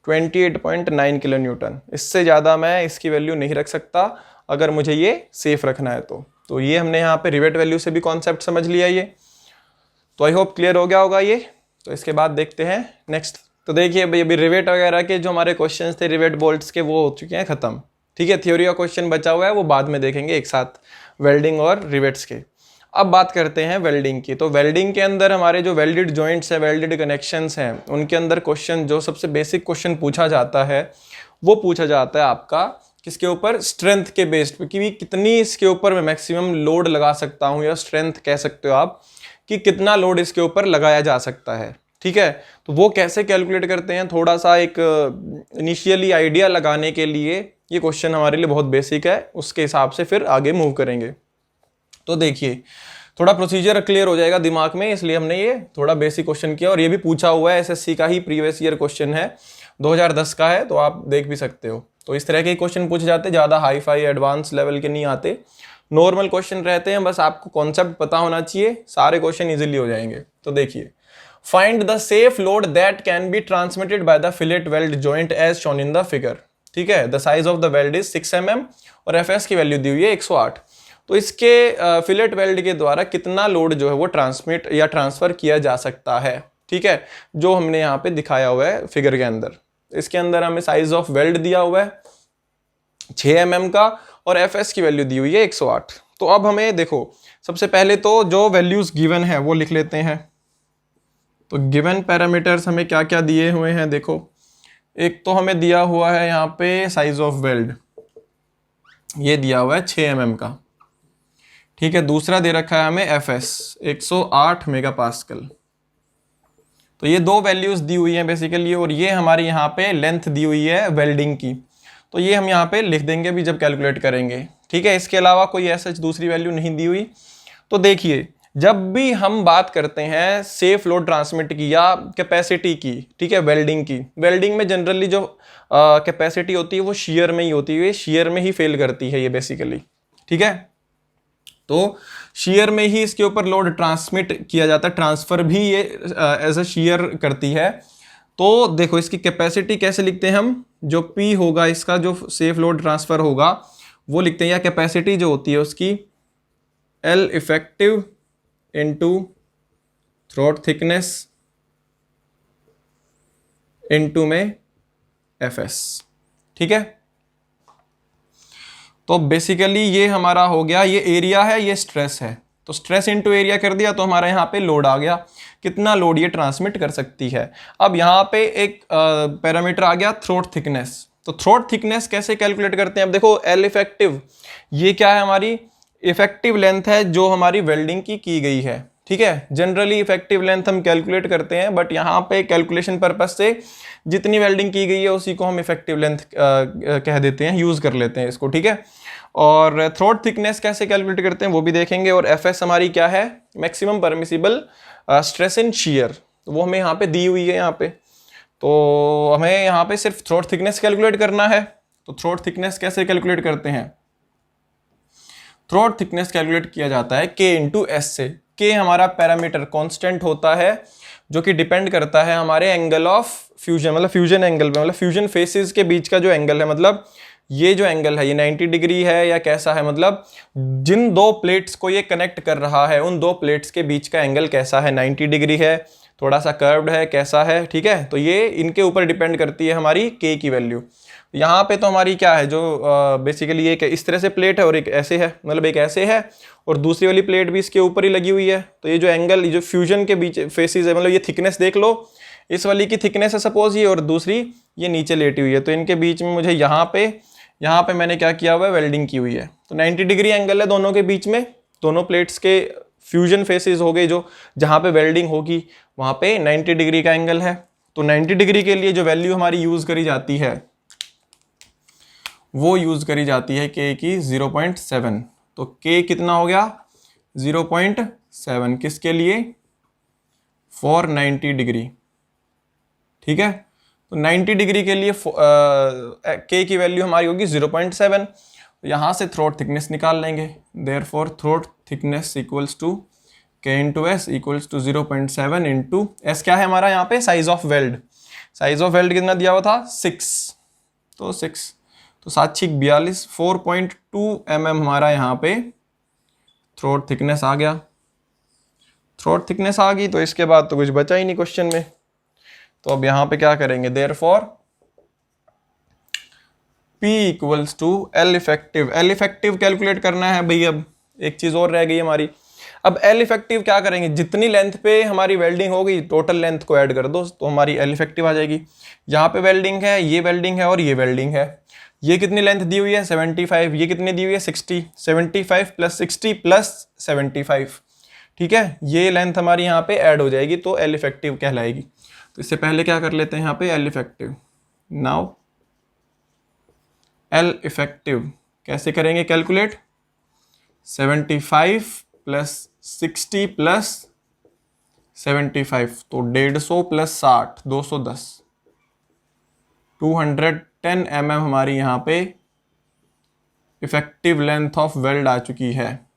28.9 किलो न्यूटन। इससे ज़्यादा मैं इसकी वैल्यू नहीं रख सकता अगर मुझे ये सेफ रखना है तो ये हमने यहाँ पे रिवेट वैल्यू से भी कॉन्सेप्ट समझ लिया ये। तो आई होप क्लियर हो गया होगा ये। तो इसके बाद देखते हैं नेक्स्ट। तो देखिए भाई अभी रिवेट वगैरह के जो हमारे क्वेश्चन थे रिवेट बोल्ट्स के वो हो चुके हैं ख़त्म, ठीक है। थ्योरी का क्वेश्चन बचा हुआ है, वो बाद में देखेंगे एक साथ, वेल्डिंग और रिवेट्स के। अब बात करते हैं वेल्डिंग की। तो वेल्डिंग के अंदर हमारे जो वेल्डेड जॉइंट्स हैं, वेल्डेड कनेक्शंस हैं, उनके अंदर क्वेश्चन जो सबसे बेसिक क्वेश्चन पूछा जाता है वो पूछा जाता है आपका किसके ऊपर, स्ट्रेंथ के बेस्ड पे, कि कितनी इसके ऊपर मैं मैक्सिमम लोड लगा सकता हूँ, या स्ट्रेंथ कह सकते हो आप कि कितना लोड इसके ऊपर लगाया जा सकता है, ठीक है। तो वो कैसे कैलकुलेट करते हैं, थोड़ा सा एक इनिशियली आइडिया लगाने के लिए ये क्वेश्चन हमारे लिए बहुत बेसिक है, उसके हिसाब से फिर आगे मूव करेंगे। तो देखिए थोड़ा प्रोसीजर क्लियर हो जाएगा दिमाग में, इसलिए हमने ये थोड़ा बेसिक क्वेश्चन किया। और ये भी पूछा हुआ है, एसएससी का ही प्रीवियस ईयर क्वेश्चन है, 2010 का है, तो आप देख भी सकते हो। तो इस तरह के क्वेश्चन पूछे जाते हैं, ज़्यादा हाई फाई एडवांस लेवल के नहीं आते, नॉर्मल क्वेश्चन रहते हैं, बस आपको कॉन्सेप्ट पता होना चाहिए, सारे क्वेश्चन इजीली हो जाएंगे। तो देखिए, find the safe load that can be transmitted by the fillet weld joint as shown in the figure. ठीक है, the size of the weld is 6 mm और एफएस की वैल्यू दी हुई है 108। तो इसके फिलेट वेल्ड के द्वारा कितना लोड जो है वो ट्रांसमिट या ट्रांसफर किया जा सकता है। ठीक है, जो हमने यहाँ पे दिखाया हुआ है फिगर के अंदर। इसके अंदर हमें साइज ऑफ वेल्ड दिया हुआ है 6 mm का और एफएस की वैल्यू दी हुई है 108। तो अब हमें देखो, सबसे पहले तो जो वैल्यूज गिवन है वो लिख लेते हैं। तो गिवन पैरामीटर्स हमें क्या क्या दिए हुए हैं, देखो, एक तो हमें दिया हुआ है यहाँ पे साइज ऑफ वेल्ड, ये दिया हुआ है 6 mm का। ठीक है, दूसरा दे रखा है हमें एफएस 108 मेगापास्कल। तो ये दो वैल्यूज दी हुई हैं बेसिकली, और ये हमारी यहाँ पे लेंथ दी हुई है वेल्डिंग की। तो ये हम यहाँ पे लिख देंगे भी जब कैलकुलेट करेंगे। ठीक है, इसके अलावा कोई ऐसा दूसरी वैल्यू नहीं दी हुई। तो देखिए, जब भी हम बात करते हैं सेफ लोड ट्रांसमिट की या कैपेसिटी की, ठीक है, वेल्डिंग की, वेल्डिंग में जनरली जो कैपेसिटी होती है वो शेयर में ही होती है, शेयर में ही फेल करती है ये बेसिकली। ठीक है, तो शेयर में ही इसके ऊपर लोड ट्रांसमिट किया जाता है, ट्रांसफर भी ये एज अ शेयर करती है। तो देखो, इसकी कैपेसिटी कैसे लिखते हैं हम, जो P होगा इसका, जो सेफ लोड ट्रांसफर होगा वो लिखते हैं, या कैपेसिटी जो होती है उसकी L effective into throat thickness into में FS। ठीक है, तो बेसिकली ये हमारा हो गया, ये एरिया है, ये स्ट्रेस है। तो स्ट्रेस इंटू एरिया कर दिया तो हमारे यहाँ पे लोड आ गया, कितना लोड ये ट्रांसमिट कर सकती है। अब यहाँ पे एक पैरामीटर आ गया थ्रोट थिकनेस। तो थ्रोट थिकनेस कैसे कैलकुलेट करते हैं, अब देखो, L इफेक्टिव ये क्या है, हमारी इफेक्टिव लेंथ है जो हमारी वेल्डिंग की गई है। ठीक है, जनरली इफेक्टिव लेंथ हम कैलकुलेट करते हैं, बट यहाँ पे कैलकुलेशन पर्पस से जितनी वेल्डिंग की गई है उसी को हम इफेक्टिव लेंथ कह देते हैं, यूज कर लेते हैं इसको। ठीक है, और थ्रोट थिकनेस कैसे कैलकुलेट करते हैं वो भी देखेंगे। और एफएस हमारी क्या है, maximum permissible stress in shear, तो वो हमें यहाँ पे दी हुई है यहाँ पे। तो हमें यहाँ पे सिर्फ थ्रोट थिकनेस कैलकुलेट करना है। तो थ्रोट थिकनेस कैसे कैलकुलेट करते हैं, थ्रोट थिकनेस कैलकुलेट किया जाता है K इंटू एस से। K हमारा पैरामीटर कांस्टेंट होता है जो कि डिपेंड करता है हमारे एंगल ऑफ फ्यूजन, मतलब फ्यूजन एंगल पे, मतलब फ्यूजन फेसेस के बीच का जो एंगल है, मतलब ये जो एंगल है ये 90 डिग्री है या कैसा है, मतलब जिन दो प्लेट्स को ये कनेक्ट कर रहा है उन दो प्लेट्स के बीच का एंगल कैसा है, 90 डिग्री है, थोड़ा सा कर्व्ड है, कैसा है। ठीक है, तो ये इनके ऊपर डिपेंड करती है हमारी K की वैल्यू। यहाँ पे तो हमारी क्या है, जो बेसिकली एक इस तरह से प्लेट है और एक ऐसे है, मतलब एक ऐसे है और दूसरी वाली प्लेट भी इसके ऊपर ही लगी हुई है। तो ये जो एंगल, ये जो फ्यूजन के बीच फेसेस है, मतलब ये थिकनेस देख लो, इस वाली की थिकनेस है सपोज ये, और दूसरी ये नीचे लेटी हुई है। तो इनके बीच में मुझे यहाँ पे मैंने क्या किया हुआ है, वेल्डिंग की हुई है। तो 90 डिग्री एंगल है दोनों के बीच में, दोनों प्लेट्स के फ्यूजन फेसेस हो गए, जो जहाँ पे वेल्डिंग होगी वहाँ पे 90 डिग्री का एंगल है। तो 90 डिग्री के लिए जो वैल्यू हमारी यूज करी जाती है वो यूज करी जाती है K की 0.7। तो K कितना हो गया, 0.7, किसके लिए, फॉर 90 डिग्री। ठीक है, तो 90 डिग्री के लिए K की वैल्यू हमारी होगी 0.7। यहाँ से थ्रोट थिकनेस निकाल लेंगे, therefore throat thickness equals to K into S equals to 0.7 into S क्या है हमारा यहाँ पे, size of weld. Size of weld कितना दिया हुआ था, 6, तो 6, तो 7×6 = 42, 4.2 mm हमारा यहाँ पे थ्रोट थिकनेस आ गया। थ्रोट थिकनेस आ गई तो इसके बाद तो कुछ बचा ही नहीं क्वेश्चन में। तो अब यहाँ पे क्या करेंगे, therefore P equals to L effective. L effective calculate करना है भाई। अब एक चीज और रह गई हमारी, अब L इफेक्टिव क्या करेंगे, जितनी लेंथ पे हमारी वेल्डिंग होगी टोटल लेंथ को ऐड कर दो तो हमारी L इफेक्टिव आ जाएगी। यहाँ पे वेल्डिंग है, ये वेल्डिंग है और ये वेल्डिंग है। ये कितनी लेंथ दी हुई है, 75, ये कितनी दी हुई है, 60, 75 + 60 + 75। ठीक है, ये लेंथ हमारी यहाँ पे ऐड हो जाएगी तो L इफेक्टिव कहलाएगी। तो इससे पहले क्या कर लेते हैं यहाँ पे L effective. Now L effective कैसे करेंगे कैलकुलेट, 75 + 60 + 75, तो 150 + 60, 210, 210 mm हमारी यहाँ पे इफेक्टिव लेंथ ऑफ वेल्ड आ चुकी है।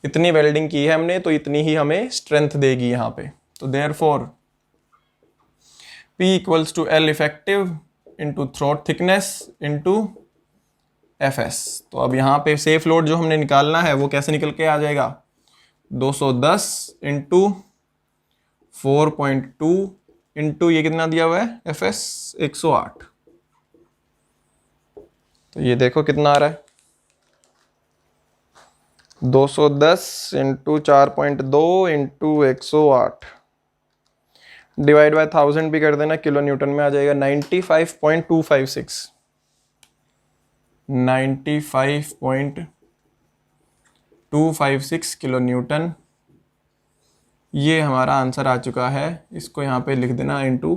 इतनी वेल्डिंग की है हमने तो इतनी ही हमें स्ट्रेंथ देगी यहाँ पे। तो therefore P equals to L effective into throat thickness into Fs। तो अब यहाँ पे सेफ लोड जो हमने निकालना है वो कैसे निकल के आ जाएगा, 210 इंटू 4.2 इंटू ये कितना दिया हुआ है Fs 108। तो ये देखो कितना आ रहा है, 210 इंटू 4.2 इंटू 108 डिवाइड बाय 1000 भी कर देना, किलो न्यूटन में आ जाएगा 95.256। 95.256 किलो न्यूटन, ये हमारा आंसर आ चुका है। इसको यहाँ पे लिख देना इंटू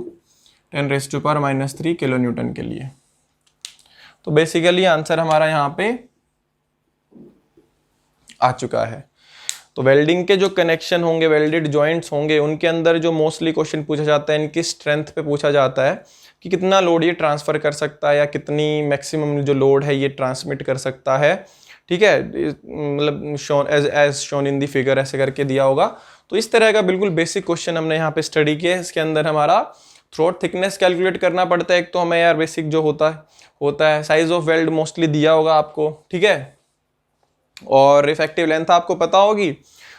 10⁻³ किलो न्यूटन के लिए। तो बेसिकली आंसर हमारा यहाँ पे आ चुका है। तो वेल्डिंग के जो कनेक्शन होंगे, वेल्डेड जॉइंट्स होंगे, उनके अंदर जो मोस्टली क्वेश्चन पूछा जाता है इनकी स्ट्रेंथ पे पूछा जाता है कि कितना लोड ये ट्रांसफ़र कर सकता है या कितनी मैक्सिमम जो लोड है ये ट्रांसमिट कर सकता है। ठीक है, मतलब shown as shown in the figure ऐसे करके दिया होगा। तो इस तरह का बिल्कुल बेसिक क्वेश्चन हमने यहाँ पे स्टडी किया है। इसके अंदर हमारा थ्रोट थिकनेस कैलकुलेट करना पड़ता है। एक तो हमें यार बेसिक जो होता है साइज ऑफ वेल्ड मोस्टली दिया होगा आपको, ठीक है, और इफेक्टिव लेंथ आपको पता होगी,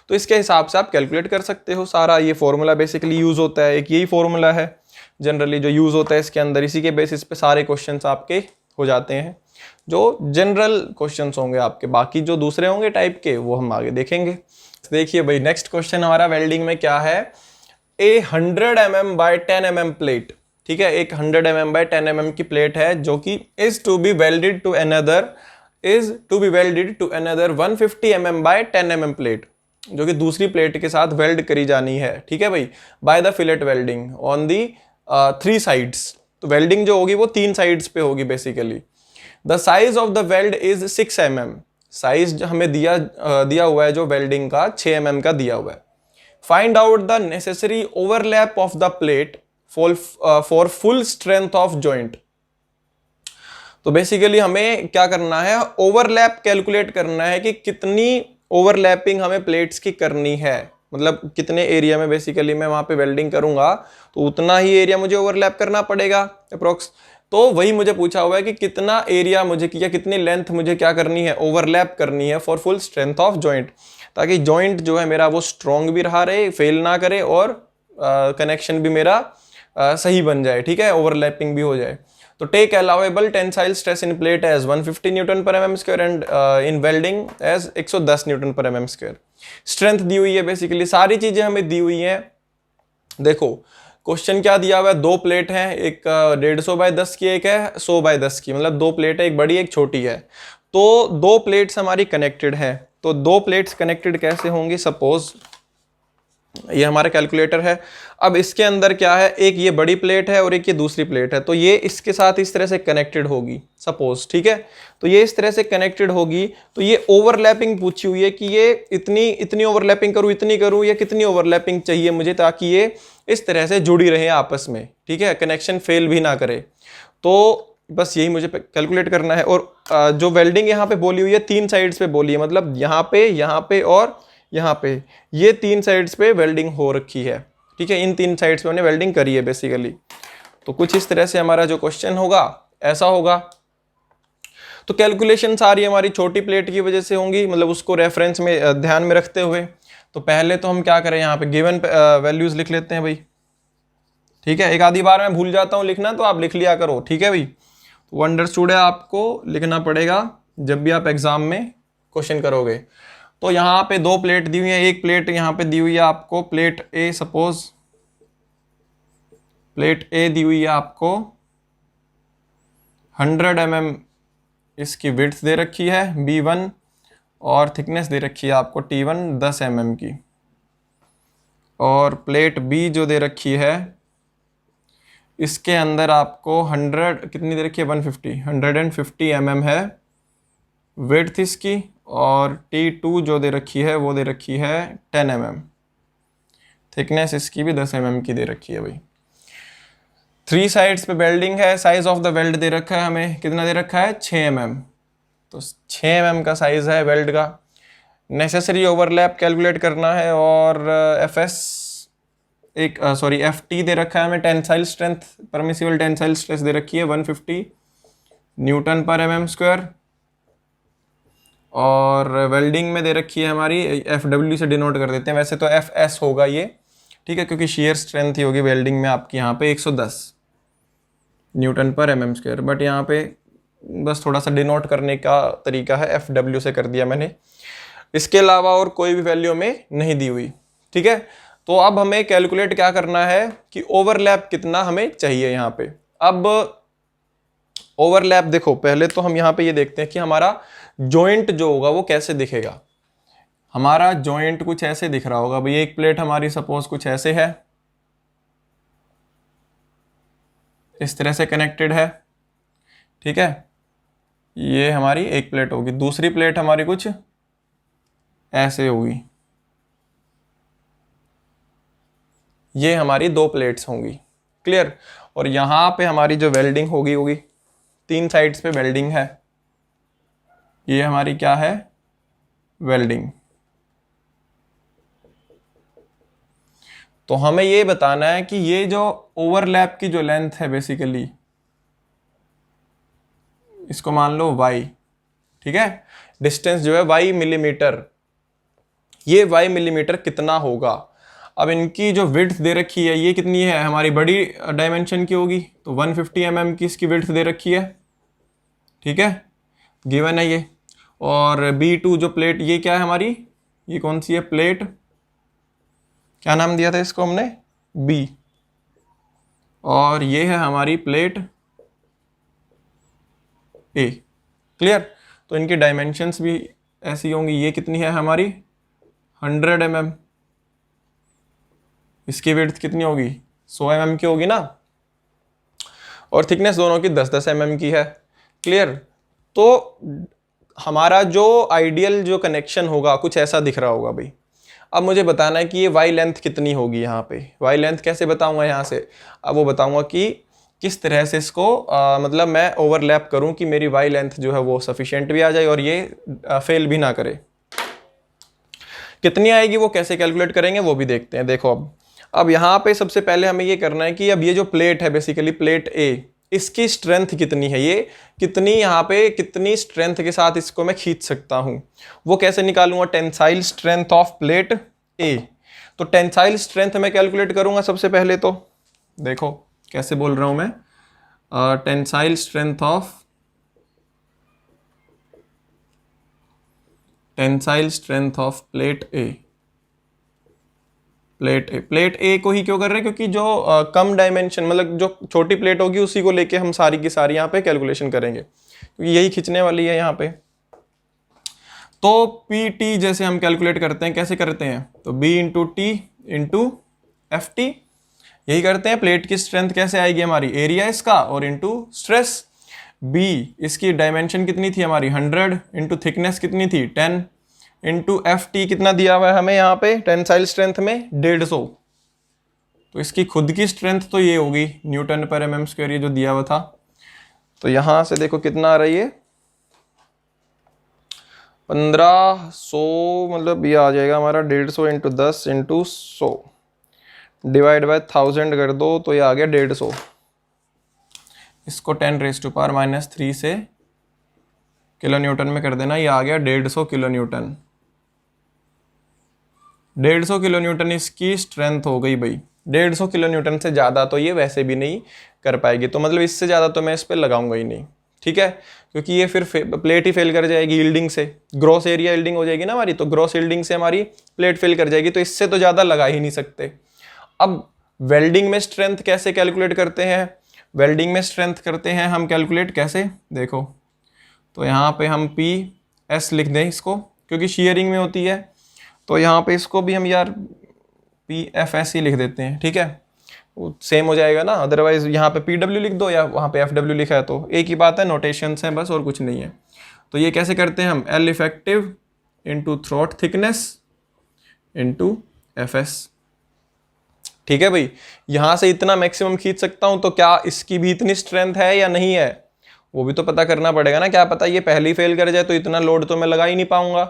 तो इसके हिसाब से आप कैलकुलेट कर सकते हो। सारा ये फॉर्मूला बेसिकली यूज होता है, एक यही फॉर्मूला है जनरली जो यूज होता है इसके अंदर। इसी के बेसिस पे सारे क्वेश्चंस आपके हो जाते हैं जो जनरल क्वेश्चंस होंगे आपके। बाकी जो दूसरे होंगे टाइप के वो हम आगे देखेंगे। देखिए भाई नेक्स्ट क्वेश्चन हमारा वेल्डिंग में क्या है, a 100 mm by 10 mm plate. ठीक है, एक 100 mm बाय 10 mm की प्लेट है जो कि is to be welded to another 150 mm by 10 mm plate, जो कि दूसरी प्लेट के साथ वेल्ड करी जानी है। ठीक है भाई, bye the fillet welding on the 3 sides. तो वेल्डिंग जो होगी वो 3 साइड्स पे होगी basically. The size of the weld is 6 mm। Size हमें दिया हुआ है जो वेल्डिंग का 6 mm का दिया हुआ है। Find out the necessary overlap of the plate for full strength of joint. तो बेसिकली हमें क्या करना है, ओवरलैप कैलकुलेट करना है कि कितनी ओवरलैपिंग हमें प्लेट्स की करनी है, मतलब कितने एरिया में बेसिकली मैं वहां पे वेल्डिंग करूंगा तो उतना ही एरिया मुझे ओवरलैप करना पड़ेगा अप्रोक्स। तो वही मुझे पूछा हुआ है कि कितना एरिया मुझे या कितनी लेंथ मुझे क्या करनी है, ओवरलैप करनी है for full strength of joint, ताकि जॉइंट जो है मेरा वो स्ट्रॉन्ग भी रहा रहे, फेल ना करे, और कनेक्शन भी मेरा सही बन जाए। ठीक है, ओवरलैपिंग भी हो जाए। तो take allowable tensile stress in plate as 150 newton per mm square and in welding as 110 newton per mm square. Strength दी हुई है, बेसिकली सारी चीजें हमें दी हुई हैं। देखो क्वेश्चन क्या दिया हुआ है, 2 प्लेट हैं, एक 150 बाय 10 की, एक है 100 बाय 10 की, मतलब 2 प्लेट है, एक बड़ी एक छोटी है। तो 2 प्लेट्स हमारी कनेक्टेड है। तो 2 प्लेट्स कनेक्टेड कैसे होंगी, सपोज ये हमारा कैलकुलेटर है। अब इसके अंदर क्या है, एक ये बड़ी प्लेट है और एक ये दूसरी प्लेट है। तो ये इसके साथ इस तरह से कनेक्टेड होगी सपोज, ठीक है। तो ये इस तरह से कनेक्टेड होगी। तो ये ओवरलैपिंग पूछी हुई है कि ये इतनी ओवरलैपिंग करूँ, इतनी करूँ, या कितनी ओवरलैपिंग चाहिए मुझे ताकि ये इस तरह से जुड़ी रहे आपस में। ठीक है, कनेक्शन फेल भी ना करे। तो बस यही मुझे कैलकुलेट करना है। और जो वेल्डिंग यहाँ पे बोली हुई है 3 साइड्स पे बोली है, मतलब यहाँ पे और यहाँ पे, ये 3 साइड्स पे वेल्डिंग हो रखी है। ठीक है, इन 3 साइड्स पे हमने वेल्डिंग करी है बेसिकली। तो कुछ इस तरह से हमारा जो क्वेश्चन होगा ऐसा होगा। तो कैलकुलेशन सारी हमारी छोटी प्लेट की वजह से होंगी, मतलब उसको रेफरेंस में ध्यान में रखते हुए। तो पहले तो हम क्या करें, यहाँ पे गिवन वैल्यूज लिख लेते हैं भाई। ठीक है, एक आधी बार मैं भूल जाता हूँ लिखना, तो आप लिख लिया करो। ठीक है भाई, तो अंडरस्टूड है, आपको लिखना पड़ेगा जब भी आप एग्जाम में क्वेश्चन करोगे। तो यहाँ पे 2 प्लेट दी हुई है, एक प्लेट यहाँ पे दी हुई है आपको प्लेट ए, सपोज प्लेट ए दी हुई है आपको 100 mm इसकी विड्थ दे रखी है B1, और थिकनेस दे रखी है आपको T1 10 mm की। और प्लेट बी जो दे रखी है इसके अंदर आपको 100 कितनी दे रखी है, 150 mm है विड्थ इसकी, और T2 जो दे रखी है वो दे रखी है 10 mm। थिकनेस इसकी भी 10 mm की दे रखी है भाई। 3 साइड्स पे वेल्डिंग है। साइज ऑफ द वेल्ड दे रखा है हमें, कितना दे रखा है, 6 mm। तो 6 mm का साइज है वेल्ड का। नेसेसरी ओवरलैप कैलकुलेट करना है और एफ टी दे रखा है हमें, tensile strength, permissible tensile stress दे रखी है 150 न्यूटन पर mm स्क्वायर, और वेल्डिंग में दे रखी है हमारी FW से डिनोट कर देते हैं, वैसे तो FS होगा ये, ठीक है, क्योंकि शेयर स्ट्रेंथ ही होगी वेल्डिंग में आपकी यहाँ पे 110 newton per mm square, but यहाँ पे बस थोड़ा सा डिनोट करने का तरीका है, FW से कर दिया मैंने, इसके अलावा और कोई भी वैल्यू में नहीं दी हुई, ठीक है। तो अब हमें कैलकुलेट क्या करना है कि ओवरलैप कितना हमें चाहिए यहाँ पे। अब ओवरलैप देखो, पहले तो हम यहाँ पे ये देखते हैं कि हमारा जॉइंट जो होगा वो कैसे दिखेगा। हमारा जॉइंट कुछ ऐसे दिख रहा होगा भाई, एक प्लेट हमारी सपोज कुछ ऐसे है, इस तरह से कनेक्टेड है, ठीक है, ये हमारी एक प्लेट होगी, दूसरी प्लेट हमारी कुछ ऐसे होगी, ये हमारी 2 प्लेट्स होंगी, क्लियर। और यहाँ पे हमारी जो वेल्डिंग होगी 3 साइड्स पे वेल्डिंग है, ये हमारी क्या है, वेल्डिंग। तो हमें ये बताना है कि ये जो ओवरलैप की जो लेंथ है बेसिकली, इसको मान लो y, ठीक है, डिस्टेंस जो है y मिलीमीटर, ये y मिलीमीटर कितना होगा। अब इनकी जो विड्थ दे रखी है ये कितनी है, हमारी बड़ी डायमेंशन की होगी, तो 150 mm की इसकी विड्थ दे रखी है, ठीक है, गिवन है ये। और B2 जो प्लेट, ये क्या है हमारी, ये कौन सी है प्लेट, क्या नाम दिया था इसको हमने, B, और ये है हमारी प्लेट A, क्लियर। तो इनकी डायमेंशंस भी ऐसी होंगी, ये कितनी है हमारी 100 mm, इसकी विड्थ कितनी होगी 100 mm की होगी ना, और थिकनेस दोनों की 10-10 mm की है, क्लियर। तो हमारा जो आइडियल जो कनेक्शन होगा कुछ ऐसा दिख रहा होगा भाई। अब मुझे बताना है कि ये वाई लेंथ कितनी होगी, यहाँ पे वाई लेंथ कैसे बताऊंगा यहाँ से, अब वो बताऊंगा कि किस तरह से इसको मतलब मैं ओवरलैप करूं कि मेरी वाई लेंथ जो है वो सफिशिएंट भी आ जाए और ये फेल भी ना करे। कितनी आएगी वो कैसे कैलकुलेट करेंगे वो भी देखते हैं। देखो अब यहाँ पे सबसे पहले हमें ये करना है कि अब ये जो प्लेट है बेसिकली प्लेट ए, इसकी स्ट्रेंथ कितनी है, ये कितनी यहाँ पे कितनी स्ट्रेंथ के साथ इसको मैं खींच सकता हूँ, वो कैसे निकालूंगा, टेंसाइल स्ट्रेंथ ऑफ प्लेट ए। तो टेंसाइल स्ट्रेंथ मैं कैलकुलेट करूंगा सबसे पहले, तो देखो कैसे बोल रहा हूं मैं, tensile strength of plate A. Plate A को ही क्यों कर रहे हैं, क्योंकि जो कम डायमेंशन मतलब जो छोटी प्लेट होगी उसी को लेके हम सारी की सारी यहाँ पे कैलकुलेशन करेंगे, क्योंकि यही खींचने वाली है यहाँ पे। तो पी टी जैसे हम कैलकुलेट करते हैं, कैसे करते हैं, तो B into T into F T, यही करते हैं। प्लेट की स्ट्रेंथ कैसे आएगी हमारी, एरिया इसका और इंटू स्ट्रेस। बी इसकी डायमेंशन कितनी थी हमारी 100 इंटू थिकनेस कितनी थी 10 इंटू एफ टी कितना दिया हुआ है हमें यहाँ पे टेंसाइल स्ट्रेंथ में 150, तो इसकी खुद की स्ट्रेंथ तो ये होगी न्यूटन पर mm स्क्वायर, ये जो दिया हुआ था। तो यहाँ से देखो कितना आ रही है 1500, मतलब ये आ जाएगा हमारा 150 इंटू 10 इंटू 100 डिवाइड बाय 1000 कर दो, तो ये आ गया 150। इसको 10⁻³ से किलो न्यूटन में कर देना, ये आ गया 150 किलो न्यूटन। 150 किलो न्यूटन इसकी स्ट्रेंथ हो गई भाई। 150 किलो न्यूटन से ज़्यादा तो ये वैसे भी नहीं कर पाएगी, तो मतलब इससे ज़्यादा तो मैं इस पर लगाऊंगा ही नहीं, ठीक है, क्योंकि ये फिर प्लेट ही फेल कर जाएगी यील्डिंग से, ग्रॉस एरिया यील्डिंग हो जाएगी ना हमारी, तो ग्रॉस यील्डिंग से हमारी प्लेट फेल कर जाएगी, तो इससे तो ज़्यादा लगा ही नहीं सकते। अब वेल्डिंग में स्ट्रेंथ कैसे कैलकुलेट करते हैं, वेल्डिंग में स्ट्रेंथ करते हैं हम कैलकुलेट कैसे, देखो तो यहाँ पे हम पी एस लिख दें इसको, क्योंकि शेयरिंग में होती है, तो यहाँ पे इसको भी हम यार पी एफ एस ही लिख देते हैं, ठीक है, वो सेम हो जाएगा ना, अदरवाइज यहाँ पे पी डब्ल्यू लिख दो या वहाँ पे एफ डब्ल्यू लिखा है तो एक ही बात है, नोटेशंस हैं बस और कुछ नहीं है। तो ये कैसे करते हैं हम, L effective into throat thickness into F S, ठीक है भाई। यहाँ से इतना मैक्सिमम खींच सकता हूँ, तो क्या इसकी भी इतनी स्ट्रेंथ है या नहीं है, वो भी तो पता करना पड़ेगा ना, क्या पता ये पहले ही फेल कर जाए तो इतना लोड तो मैं लगा ही नहीं पाऊंगा।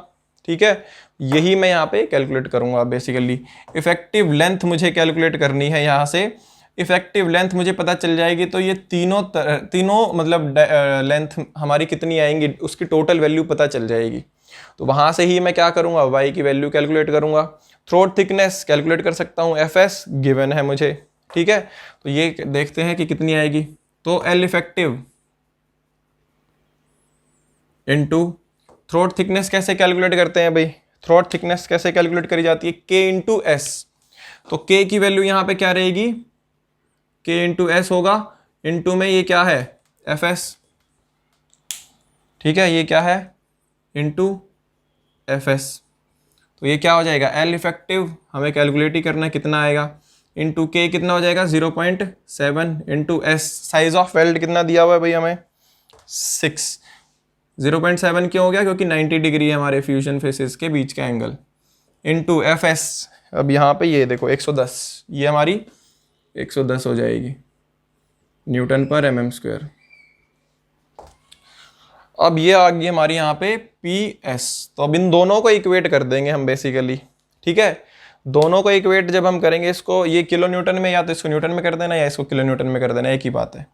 ठीक है, यही मैं यहाँ पे कैलकुलेट करूंगा बेसिकली। इफेक्टिव लेंथ मुझे कैलकुलेट करनी है यहाँ से। इफेक्टिव लेंथ मुझे पता चल जाएगी तो ये तीनों मतलब लेंथ हमारी कितनी आएंगी उसकी टोटल वैल्यू पता चल जाएगी। तो वहां से ही मैं क्या करूंगा, वाई की वैल्यू कैलकुलेट करूंगा। थ्रोट थिकनेस कैलकुलेट कर सकता हूँ, एफ एस गिवन है मुझे। ठीक है, तो ये देखते हैं कि कितनी आएगी। तो L effective into throat thickness कैसे कैलकुलेट करते हैं भाई, थ्रोट थिकनेस कैसे कैलकुलेट करी जाती है, के इंटू एस। तो के की वैल्यू यहाँ पे क्या रहेगी, के इंटू एस होगा, इंटू में ये क्या है, एफ एस। ठीक है, ये क्या है, इंटू एफ एस। तो ये क्या हो जाएगा, एल इफेक्टिव हमें कैलकुलेट ही करना है कितना आएगा, इंटू के कितना हो जाएगा 0.7 into S. Size of weld कितना दिया हुआ है भाई हमें 6। 0.7 क्यों हो गया, क्योंकि 90 डिग्री है हमारे फ्यूजन फेसेस के बीच का एंगल, इंटू एफ एस। अब यहाँ पे ये देखो 110, ये हमारी 110 हो जाएगी न्यूटन पर एम स्क्वायर। अब ये आ गई हमारी यहाँ पे पी एस। तो अब इन दोनों को इक्वेट कर देंगे हम बेसिकली। ठीक है, दोनों को इक्वेट जब हम करेंगे, इसको ये किलो न्यूटन में, या तो इसको न्यूटन में कर देना या इसको किलो न्यूटन में कर देना, एक ही बात है।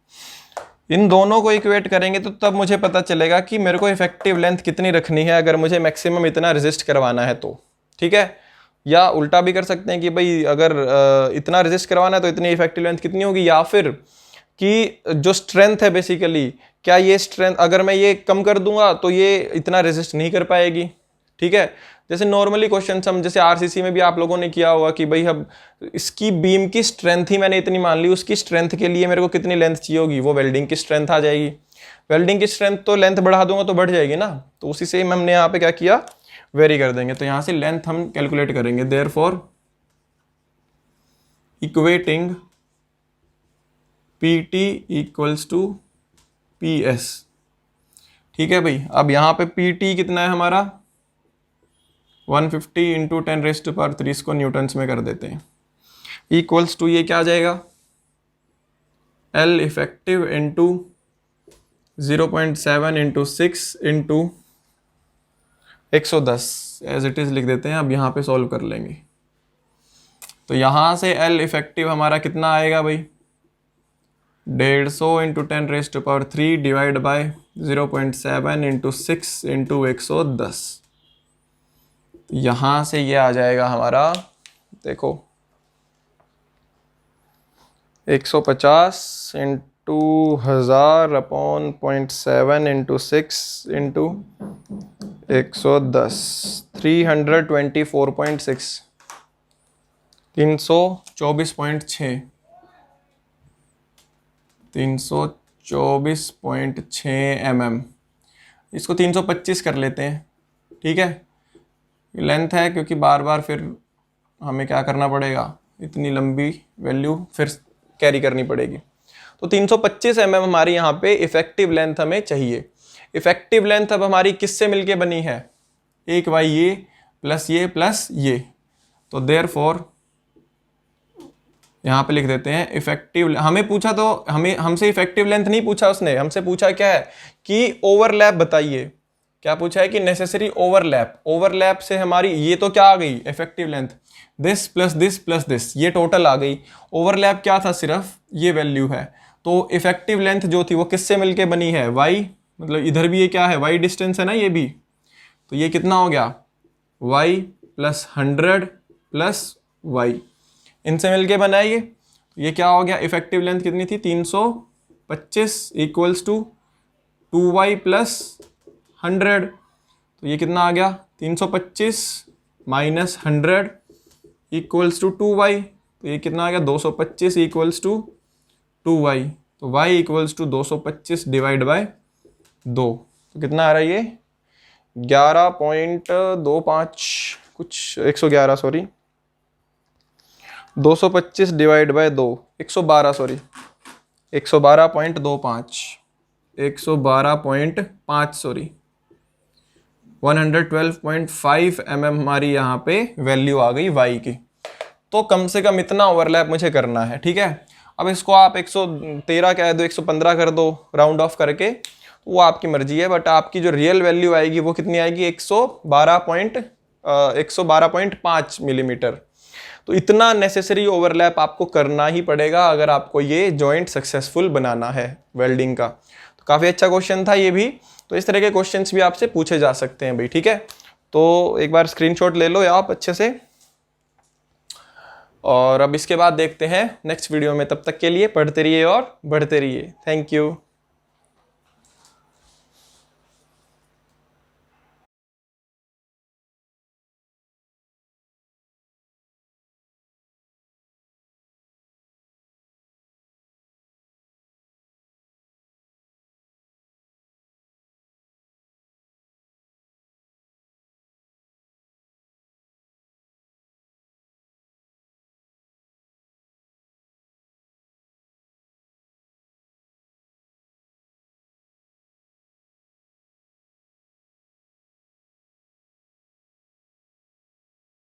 इन दोनों को इक्वेट करेंगे तो तब मुझे पता चलेगा कि मेरे को इफेक्टिव लेंथ कितनी रखनी है अगर मुझे मैक्सिमम इतना रेजिस्ट करवाना है तो। ठीक है, या उल्टा भी कर सकते हैं कि भाई अगर इतना रेजिस्ट करवाना है तो इतनी इफेक्टिव लेंथ कितनी होगी, या फिर कि जो स्ट्रेंथ है बेसिकली, क्या ये स्ट्रेंथ अगर मैं ये कम कर दूंगा तो ये इतना रेजिस्ट नहीं कर पाएगी। ठीक है, जैसे नॉर्मली क्वेश्चन हम जैसे आरसीसी में भी आप लोगों ने किया होगा कि भाई अब इसकी बीम की स्ट्रेंथ ही मैंने इतनी मान ली, उसकी स्ट्रेंथ के लिए मेरे को कितनी लेंथ चाहिए होगी, वो वेल्डिंग की स्ट्रेंथ आ जाएगी। वेल्डिंग की स्ट्रेंथ तो लेंथ बढ़ा दूंगा तो बढ़ जाएगी ना, तो उसी से हमने यहाँ पे क्या किया, वेरी कर देंगे। तो यहाँ से लेंथ हम कैलकुलेट करेंगे, therefore equating PT equals to PS। ठीक है भाई, अब यहाँ पे PT कितना है हमारा 150 इंटू 10⁻³ इसको न्यूटन्स में कर देते हैं, इक्वल्स टू ये क्या आ जाएगा, L effective into 0.7 into 6 into 110 as it is लिख देते हैं। अब यहाँ पे सॉल्व कर लेंगे तो यहाँ से L इफेक्टिव हमारा कितना आएगा भाई 150 into 10⁻³ divide by 0.7 into 6 into 110। यहाँ से ये आ जाएगा हमारा, देखो 150 into 1000 upon 0.7 into 6 into 110, 324.6, 324.6, 324.6 mm। इसको 325 कर लेते हैं। ठीक है, लेंथ है क्योंकि बार बार फिर हमें क्या करना पड़ेगा, इतनी लंबी वैल्यू फिर कैरी करनी पड़ेगी। तो 325 mm हमारी यहाँ पे इफेक्टिव लेंथ हमें चाहिए। इफेक्टिव लेंथ अब हमारी किससे मिलके बनी है, एक वाई ये प्लस ये प्लस ये। तो देयरफॉर यहाँ पे लिख देते हैं इफेक्टिव, हमें पूछा तो हमसे इफेक्टिव लेंथ नहीं पूछा उसने, हमसे पूछा क्या है कि ओवरलैप बताइए। क्या पूछा है कि नेसेसरी ओवरलैप। ओवरलैप से हमारी ये तो क्या आ गई effective length, this plus this, ये टोटल आ गई। ओवरलैप क्या था, सिर्फ ये वैल्यू है। तो इफेक्टिव लेंथ जो थी वो किससे मिलके बनी है, वाई, मतलब इधर भी ये क्या है वाई डिस्टेंस है ना ये भी, तो ये कितना हो गया वाई प्लस 100 प्लस वाई, इनसे मिलके बना है ये क्या हो गया, इफेक्टिव लेंथ कितनी थी 325 इक्वल्स टू 2y प्लस 100। तो ये कितना आ गया 325 माइनस 100 इक्वल्स टू 2y। तो ये कितना आ गया 225 इक्वल्स टू 2y। तो y equals to 225 divide by 2। तो कितना आ रहा है ये 11.25 कुछ 111 sorry 225 divide by 2 112 sorry 112.25 112.5 sorry 112.5 mm हमारी यहाँ पे वैल्यू आ गई y की। तो कम से कम इतना ओवरलैप मुझे करना है। ठीक है, अब इसको आप 113 कह दो, 115 कर दो राउंड ऑफ करके, तो वो आपकी मर्जी है, बट आपकी जो रियल वैल्यू आएगी वो कितनी आएगी, 112.5 मिलीमीटर। तो इतना नेसेसरी ओवरलैप आपको करना ही पड़ेगा अगर आपको ये जॉइंट सक्सेसफुल बनाना है वेल्डिंग का। तो काफ़ी अच्छा क्वेश्चन था ये भी। तो इस तरह के क्वेश्चंस भी आपसे पूछे जा सकते हैं भाई, ठीक है। तो एक बार स्क्रीनशॉट ले लो आप अच्छे से, और अब इसके बाद देखते हैं नेक्स्ट वीडियो में। तब तक के लिए पढ़ते रहिए और बढ़ते रहिए। Thank you.